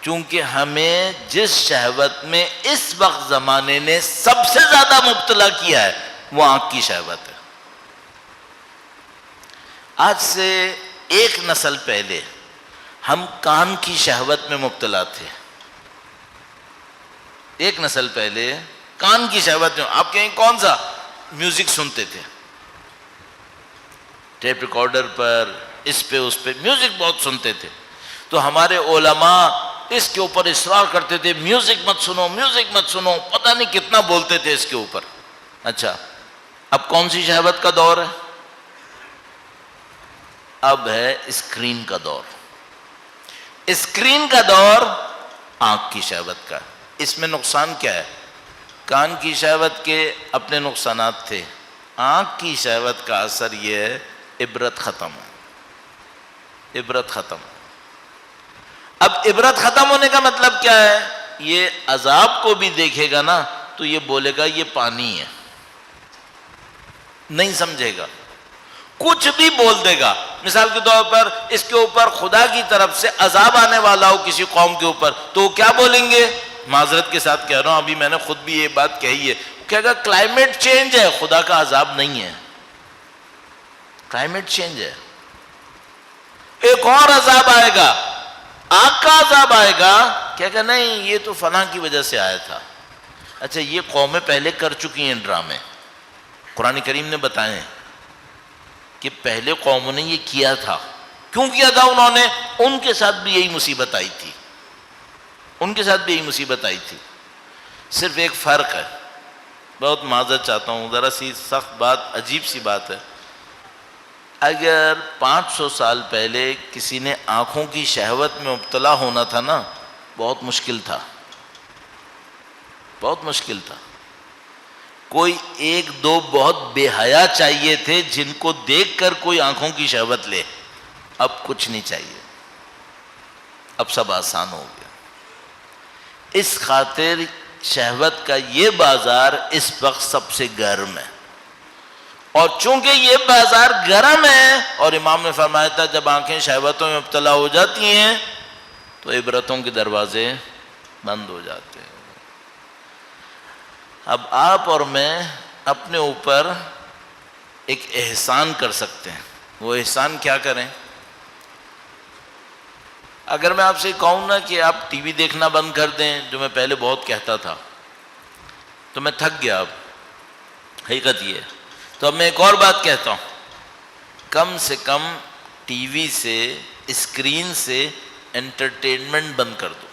چونکہ ہمیں جس شہوت میں اس وقت زمانے نے سب سے زیادہ مبتلا کیا ہے وہ آنکھ کی شہوت ہے. آج سے ایک نسل پہلے ہم کان کی شہوت میں مبتلا تھے. ایک نسل پہلے کان کی شہوت میں، آپ کہیں کون سا میوزک سنتے تھے؟ ٹیپ ریکارڈر پر، اس پہ اس پہ میوزک بہت سنتے تھے. تو ہمارے علماء اس کے اوپر اصرار کرتے تھے میوزک مت سنو، میوزک مت سنو، پتہ نہیں کتنا بولتے تھے اس کے اوپر. اچھا اب کون سی شہوت کا دور ہے؟ اب ہے اسکرین کا دور. اسکرین کا دور آنکھ کی شہوت کا. اس میں نقصان کیا ہے؟ کان کی شہوت کے اپنے نقصانات تھے، آنکھ کی شہوت کا اثر یہ ہے عبرت ختم ہے. عبرت ختم. اب عبرت ختم ہونے کا مطلب کیا ہے؟ یہ عذاب کو بھی دیکھے گا نا تو یہ بولے گا یہ پانی ہے، نہیں سمجھے گا، کچھ بھی بول دے گا. مثال کے طور پر اس کے اوپر خدا کی طرف سے عذاب آنے والا ہو کسی قوم کے اوپر تو کیا بولیں گے؟ معذرت کے ساتھ کہہ رہا ہوں، ابھی میں نے خود بھی یہ بات کہی ہے، کہے گا کلائمیٹ چینج ہے، خدا کا عذاب نہیں ہے، کلائمیٹ چینج ہے. ایک اور عذاب آئے گا، آگ کا عذاب آئے گا، کہے گا نہیں یہ تو فلاں کی وجہ سے آیا تھا. اچھا یہ قومیں پہلے کر چکی ہیں ڈرامے، قرآن کریم نے بتائے ہیں کہ پہلے قوموں نے یہ کیا تھا. کیوں کیا تھا انہوں نے؟ ان کے ساتھ بھی یہی مصیبت آئی تھی، ان کے ساتھ بھی یہی مصیبت آئی تھی. صرف ایک فرق ہے، بہت معذرت چاہتا ہوں، ذرا سی سخت بات، عجیب سی بات ہے. اگر 500 سال پہلے کسی نے آنکھوں کی شہوت میں مبتلا ہونا تھا نا، بہت مشکل تھا، بہت مشکل تھا. کوئی ایک دو بہت بے حیا چاہیے تھے جن کو دیکھ کر کوئی آنکھوں کی شہوت لے. اب کچھ نہیں چاہیے، اب سب آسان ہو گیا. اس خاطر شہوت کا یہ بازار اس وقت سب سے گرم ہے. اور چونکہ یہ بازار گرم ہے، اور امام نے فرمایا تھا جب آنکھیں شہوتوں میں مبتلا ہو جاتی ہیں تو عبرتوں کے دروازے بند ہو جاتے ہیں. اب آپ اور میں اپنے اوپر ایک احسان کر سکتے ہیں. وہ احسان کیا کریں؟ اگر میں آپ سے کہوں نا کہ آپ ٹی وی دیکھنا بند کر دیں، جو میں پہلے بہت کہتا تھا، تو میں تھک گیا. اب حقیقت یہ ہے. تو اب میں ایک اور بات کہتا ہوں، کم سے کم ٹی وی سے، اسکرین سے انٹرٹینمنٹ بند کر دو.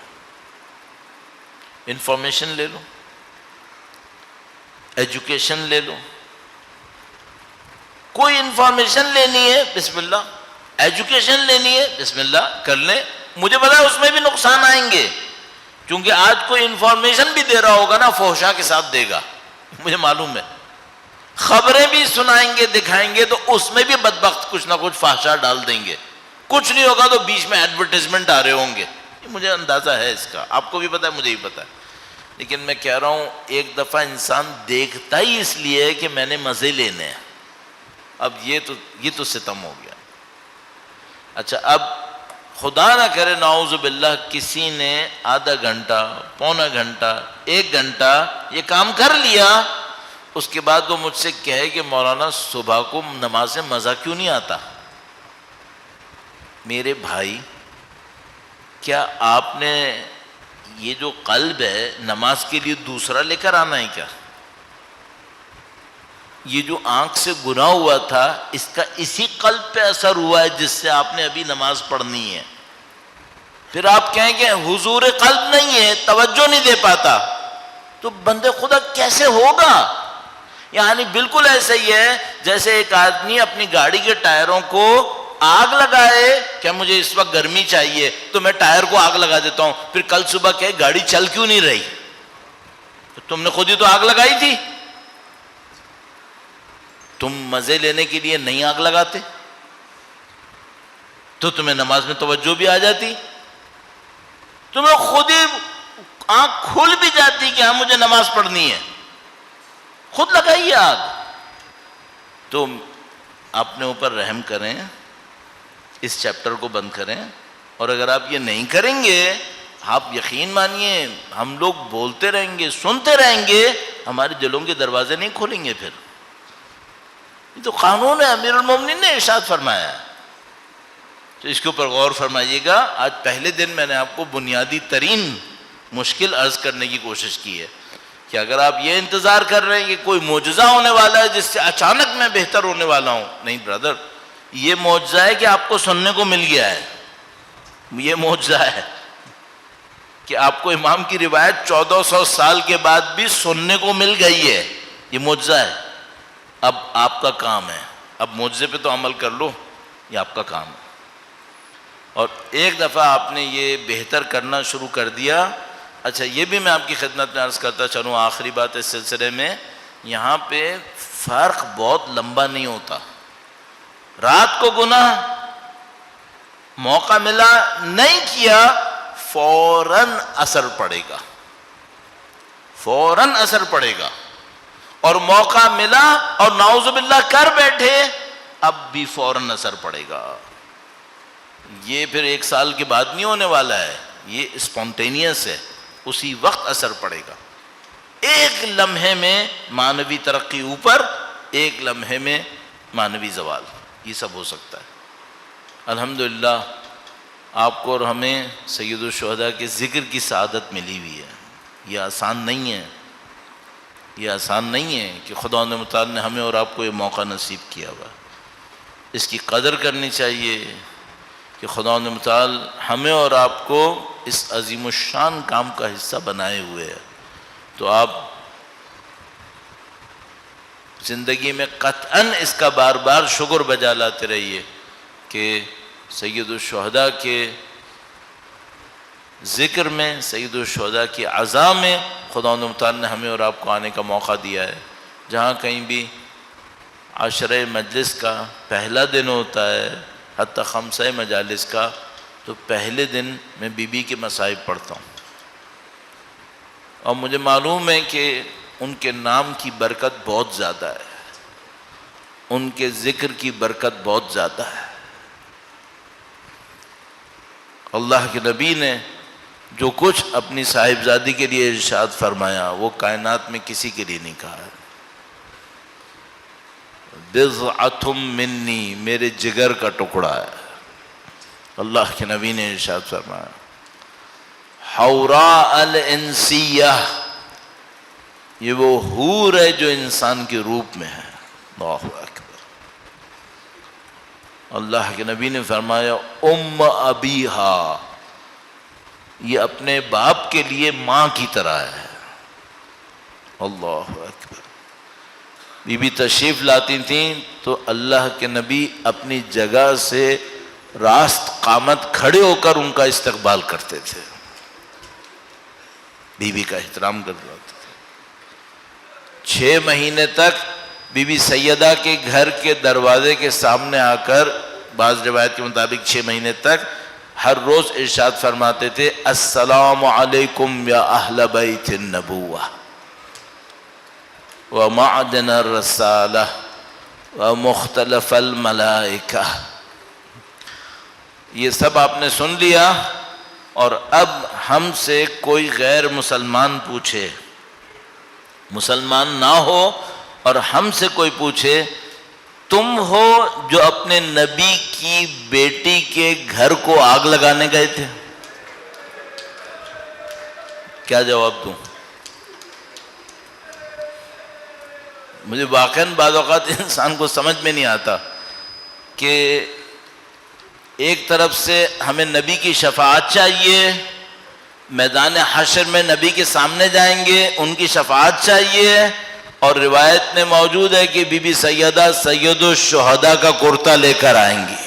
انفارمیشن لے لو، ایجوکیشن لے لو. کوئی انفارمیشن لینی ہے بسم اللہ، ایجوکیشن لینی ہے بسم اللہ کر لیں. مجھے پتا ہے اس میں بھی نقصان آئیں گے، کیونکہ آج کوئی انفارمیشن بھی دے رہا ہوگا نا فحشا کے ساتھ دے گا، مجھے معلوم ہے. خبریں بھی سنائیں گے، دکھائیں گے، تو اس میں بھی بدبخت کچھ نہ کچھ فحشا ڈال دیں گے. کچھ نہیں ہوگا تو بیچ میں ایڈورٹیزمنٹ آ رہے ہوں گے. مجھے اندازہ ہے اس کا، آپ کو بھی پتا ہے، مجھے بھی پتا ہے. لیکن میں کہہ رہا ہوں ایک دفعہ انسان دیکھتا ہی اس لیے ہے کہ میں نے مزے لینے ہیں. اب یہ تو ستم ہو گیا. اچھا اب خدا نہ کرے نعوذ باللہ کسی نے آدھا گھنٹہ، پونا گھنٹہ، 1 گھنٹہ یہ کام کر لیا، اس کے بعد وہ مجھ سے کہے کہ مولانا صبح کو نماز میں مزہ کیوں نہیں آتا؟ میرے بھائی کیا آپ نے یہ جو قلب ہے نماز کے لیے دوسرا لے کر آنا ہے کیا؟ یہ جو آنکھ سے گناہ ہوا تھا اس کا اسی قلب پہ اثر ہوا ہے جس سے آپ نے ابھی نماز پڑھنی ہے. پھر آپ کہیں کہ حضور قلب نہیں ہے، توجہ نہیں دے پاتا، تو بندے خدا کیسے ہوگا؟ یعنی بالکل ایسا ہی ہے جیسے ایک آدمی اپنی گاڑی کے ٹائروں کو آگ لگائے کہ مجھے اس وقت گرمی چاہیے تو میں ٹائر کو آگ لگا دیتا ہوں، پھر کل صبح کہ گاڑی چل کیوں نہیں رہی؟ تو تم نے خود ہی تو آگ لگائی تھی. تم مزے لینے کے لیے نہیں آگ لگاتے تو تمہیں نماز میں توجہ بھی آ جاتی، تمہیں خود ہی آنکھ کھل بھی جاتی کہ ہاں مجھے نماز پڑھنی ہے. خود لگائیے آگ. تو اپنے اوپر رحم کریں، اس چیپٹر کو بند کریں. اور اگر آپ یہ نہیں کریں گے، آپ یقین مانیے ہم لوگ بولتے رہیں گے، سنتے رہیں گے، ہمارے دلوں کے دروازے نہیں کھولیں گے. پھر یہ تو قانون ہے، امیر المومنین نے ارشاد فرمایا ہے. تو اس کے اوپر غور فرمائیے گا. آج پہلے دن میں نے آپ کو بنیادی ترین مشکل عرض کرنے کی کوشش کی ہے کہ اگر آپ یہ انتظار کر رہے ہیں کہ کوئی معجزہ ہونے والا ہے جس سے اچانک میں بہتر ہونے والا ہوں، نہیں برادر، یہ معجزہ ہے کہ آپ کو سننے کو مل گیا ہے. یہ معجزہ ہے کہ آپ کو امام کی روایت 1400 سال کے بعد بھی سننے کو مل گئی ہے. یہ معجزہ ہے. اب آپ کا کام ہے، اب معجزے پہ تو عمل کر لو، یہ آپ کا کام ہے. اور ایک دفعہ آپ نے یہ بہتر کرنا شروع کر دیا. اچھا یہ بھی میں آپ کی خدمت میں عرض کرتا چلوں، آخری بات اس سلسلے میں، یہاں پہ فرق بہت لمبا نہیں ہوتا. رات کو گناہ، موقع ملا نہیں کیا فوراً اثر پڑے گا، فوراً اثر پڑے گا. اور موقع ملا اور نعوذ باللہ کر بیٹھے، اب بھی فوراً اثر پڑے گا. یہ پھر 1 سال کے بعد نہیں ہونے والا ہے، یہ اسپونٹینیس ہے، اسی وقت اثر پڑے گا. ایک لمحے میں معنوی ترقی اوپر، ایک لمحے میں معنوی زوال، یہ سب ہو سکتا ہے. الحمدللہ آپ کو اور ہمیں سید الشہداء کے ذکر کی سعادت ملی ہوئی ہے. یہ آسان نہیں ہے، یہ آسان نہیں ہے کہ خدا متعال نے ہمیں اور آپ کو یہ موقع نصیب کیا ہوا. اس کی قدر کرنی چاہیے کہ خدا متعال ہمیں اور آپ کو اس عظیم الشان کام کا حصہ بنائے ہوئے ہے. تو آپ زندگی میں قطعاً اس کا بار بار شکر بجا لاتے رہیے کہ سید الشہداء کے ذکر میں، سید الشہداء کی عزا میں خدا متعال نے ہمیں اور آپ کو آنے کا موقع دیا ہے. جہاں کہیں بھی عشرہ مجلس کا پہلا دن ہوتا ہے، حتی 5 مجالس کا، تو پہلے دن میں بی بی کے مصائب پڑھتا ہوں، اور مجھے معلوم ہے کہ ان کے نام کی برکت بہت زیادہ ہے، ان کے ذکر کی برکت بہت زیادہ ہے. اللہ کے نبی نے جو کچھ اپنی صاحبزادی کے لیے ارشاد فرمایا وہ کائنات میں کسی کے لیے نہیں کہا ہے. بضعۃ منی، میرے جگر کا ٹکڑا ہے. اللہ کے نبی نے ارشاد فرمایا حوراء الانسیہ، یہ وہ حور ہے جو انسان کے روپ میں ہے. اللہ اکبر. اللہ کے نبی نے فرمایا ام ابیہا، یہ اپنے باپ کے لیے ماں کی طرح ہے. اللہ اکبر. بی بی تشریف لاتی تھیں تو اللہ کے نبی اپنی جگہ سے راست قامت کھڑے ہو کر ان کا استقبال کرتے تھے، بی بی کا احترام کرتے تھے. 6 مہینے تک بی بی سیدہ کے گھر کے دروازے کے سامنے آ کر، بعض روایت کے مطابق 6 مہینے تک ہر روز ارشاد فرماتے تھے السلام علیکم یا اہل بیت النبوہ ومعدن الرسالہ ومختلف الملائکہ. یہ سب آپ نے سن لیا، اور اب ہم سے کوئی غیر مسلمان پوچھے، مسلمان نہ ہو، اور ہم سے کوئی پوچھے تم ہو جو اپنے نبی کی بیٹی کے گھر کو آگ لگانے گئے تھے، کیا جواب دوں؟ مجھے واقعاً بعض اوقات انسان کو سمجھ میں نہیں آتا کہ ایک طرف سے ہمیں نبی کی شفاعت چاہیے، میدان حشر میں نبی کے سامنے جائیں گے، ان کی شفاعت چاہیے، اور روایت میں موجود ہے کہ بی بی سیدہ سید الشہداء کا کرتا لے کر آئیں گی.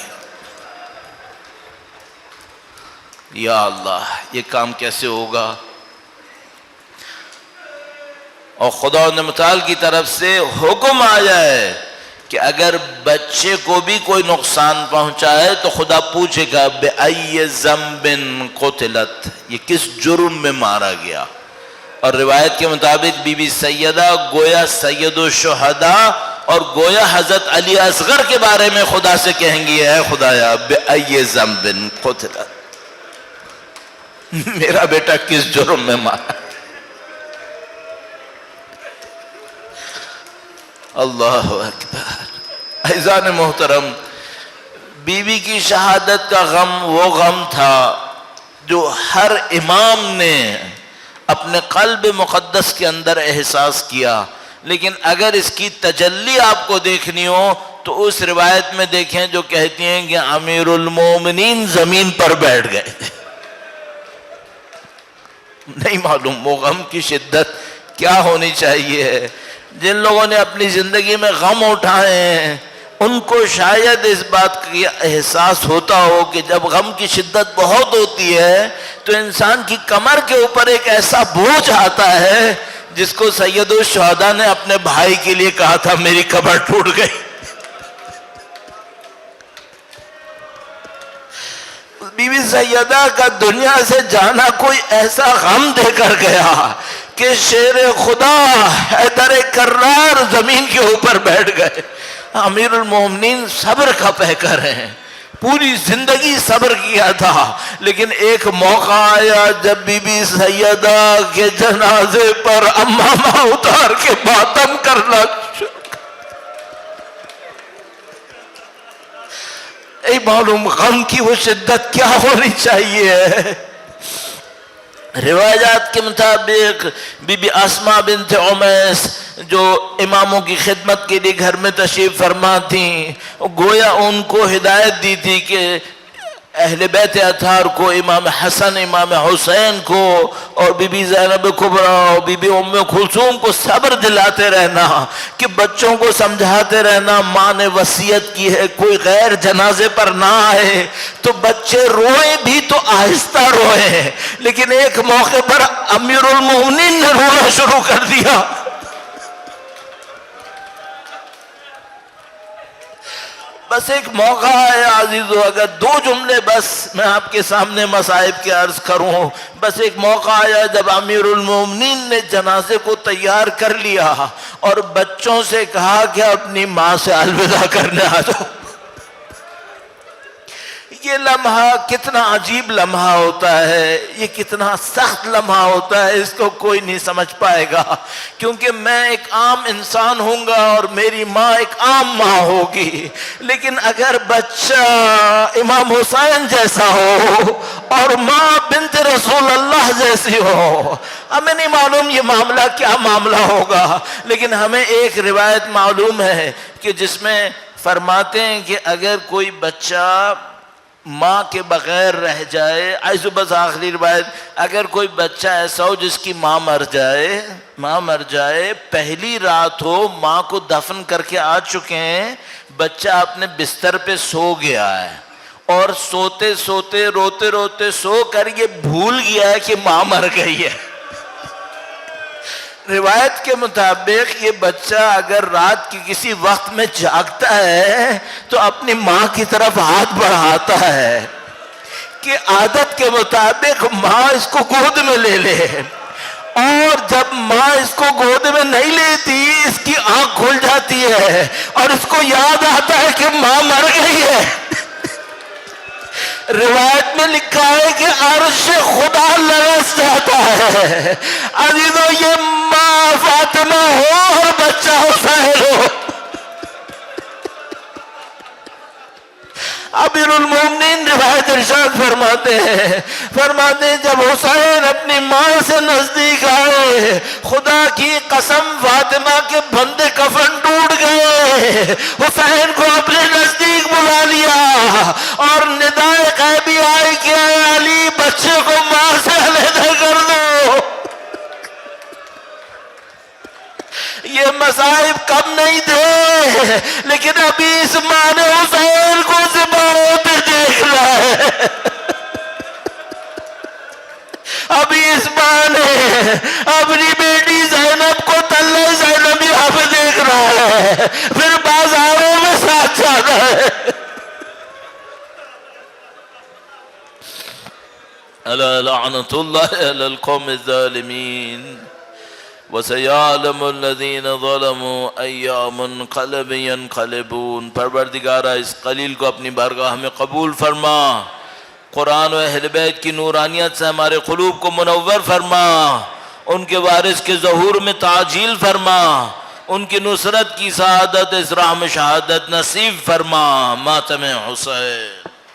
یا اللہ، یہ کام کیسے ہوگا؟ اور خدا متعال کی طرف سے حکم آ جائے کہ اگر بچے کو بھی کوئی نقصان پہنچائے تو خدا پوچھے گا بِأَيِّ ذَنْبٍ قُتِلَتْ، یہ کس جرم میں مارا گیا. اور روایت کے مطابق بی بی سیدہ گویا سید الشہداء اور گویا حضرت علی اصغر کے بارے میں خدا سے کہیں گی اے خدایا بِأَيِّ ذَنْبٍ قُتِلَتْ، میرا بیٹا کس جرم میں مارا. اللہ اکبر. عزیزان محترم، بی بی کی شہادت کا غم وہ غم تھا جو ہر امام نے اپنے قلب مقدس کے اندر احساس کیا. لیکن اگر اس کی تجلی آپ کو دیکھنی ہو تو اس روایت میں دیکھیں جو کہتی ہیں کہ امیر المومنین زمین پر بیٹھ گئے تھے. نہیں معلوم وہ غم کی شدت کیا ہونی چاہیے. جن لوگوں نے اپنی زندگی میں غم اٹھائے ہیں ان کو شاید اس بات کا احساس ہوتا ہو کہ جب غم کی شدت بہت ہوتی ہے تو انسان کی کمر کے اوپر ایک ایسا بوجھ آتا ہے جس کو سید الشہداء نے اپنے بھائی کے لیے کہا تھا میری کمر ٹوٹ گئی. بی بی سیدہ کا دنیا سے جانا کوئی ایسا غم دے کر گیا کہ شیر خدا حیدر کرار زمین کے اوپر بیٹھ گئے۔ امیر المومنین صبر کا پیکر ہیں، پوری زندگی صبر کیا تھا، لیکن ایک موقع آیا جب بی بی سیدہ کے جنازے پر امامہ اتار کے ماتم کرنا شروع۔ اے معلوم غم کی وہ شدت کیا ہونی چاہیے۔ روایات کے مطابق بی بی اسماء بنت عمیس جو اماموں کی خدمت کے لیے گھر میں تشریف فرما تھیں، گویا ان کو ہدایت دی تھی کہ اہل بیت اطہار کو، امام حسن امام حسین کو اور بی بی زینب کبریٰ اور بی بی ام کلثوم کو صبر دلاتے رہنا، کہ بچوں کو سمجھاتے رہنا ماں نے وصیت کی ہے کوئی غیر جنازے پر نہ آئے، تو بچے روئیں بھی تو آہستہ روئیں۔ لیکن ایک موقع پر امیر المومنین نے رونا شروع کر دیا۔ بس ایک موقع ہے عزیزو، اگر دو جملے بس میں آپ کے سامنے مصائب کے عرض کروں۔ بس ایک موقع آیا جب امیر المومنین نے جنازے کو تیار کر لیا اور بچوں سے کہا کہ اپنی ماں سے الوداع کرنے آ جاؤ۔ یہ لمحہ کتنا عجیب لمحہ ہوتا ہے، یہ کتنا سخت لمحہ ہوتا ہے، اس کو کوئی نہیں سمجھ پائے گا، کیونکہ میں ایک عام انسان ہوں گا اور میری ماں ایک عام ماں ہوگی، لیکن اگر بچہ امام حسین جیسا ہو اور ماں بنت رسول اللہ جیسی ہو، ہمیں نہیں معلوم یہ معاملہ کیا معاملہ ہوگا، لیکن ہمیں ایک روایت معلوم ہے کہ جس میں فرماتے ہیں کہ اگر کوئی بچہ ماں کے بغیر رہ جائے، ایسو بس آخری روایت، اگر کوئی بچہ ایسا ہو جس کی ماں مر جائے، پہلی رات ہو، ماں کو دفن کر کے آ چکے ہیں، بچہ اپنے بستر پہ سو گیا ہے اور سوتے سوتے روتے روتے سو کر یہ بھول گیا ہے کہ ماں مر گئی ہے۔ روایت کے مطابق یہ بچہ اگر رات کی کسی وقت میں جاگتا ہے تو اپنی ماں کی طرف ہاتھ بڑھاتا ہے کہ عادت کے مطابق ماں اس کو گود میں لے لے، اور جب ماں اس کو گود میں نہیں لیتی اس کی آنکھ کھل جاتی ہے اور اس کو یاد آتا ہے کہ ماں مر گئی ہے۔ روایت میں لکھا ہے کہ عرش خدا لرز جاتا ہے۔ عزیزو، یہ ماں فاطمہ ہو اور بچہ حسین ہو۔ امیر المومنین روایت ارشاد فرماتے ہیں جب حسین اپنی ماں سے نزدیک آئے، خدا کی قسم فاطمہ کے بندے کفن ٹوٹ گئے، حسین کو اپنے نزدیک بلا لیا اور ندائے غیبی آئی کہ اے علی، بچے کو ماں سے علیحدہ کر دو۔ یہ مصائب کم نہیں تھے، لیکن ابھی اس ماں نے حسین کو ذبح ہوتے دیکھ رہا ہے۔ ابھی اس ماں نے اپنی بیٹی زینب کو تلے زینبیہ پہ دیکھ رہا ہے، پھر بازاروں میں ساتھ جانا ہے۔ الا لعنت اللہ علی القوم الظالمین وَسَيَعْلَمُ الَّذِينَ ظَلَمُوا أَيَّ مُنْقَلَبٍ يَنْقَلِبُونَ۔ پروردگارہ اس قلیل کو اپنی بارگاہ میں قبول فرما، قرآن و اہل بیت کی نورانیت سے ہمارے قلوب کو منور فرما، ان کے وارث کے ظہور میں تعجیل فرما، ان کی نصرت کی سعادت اس راہ میں شہادت نصیب فرما۔ ماتم حسین۔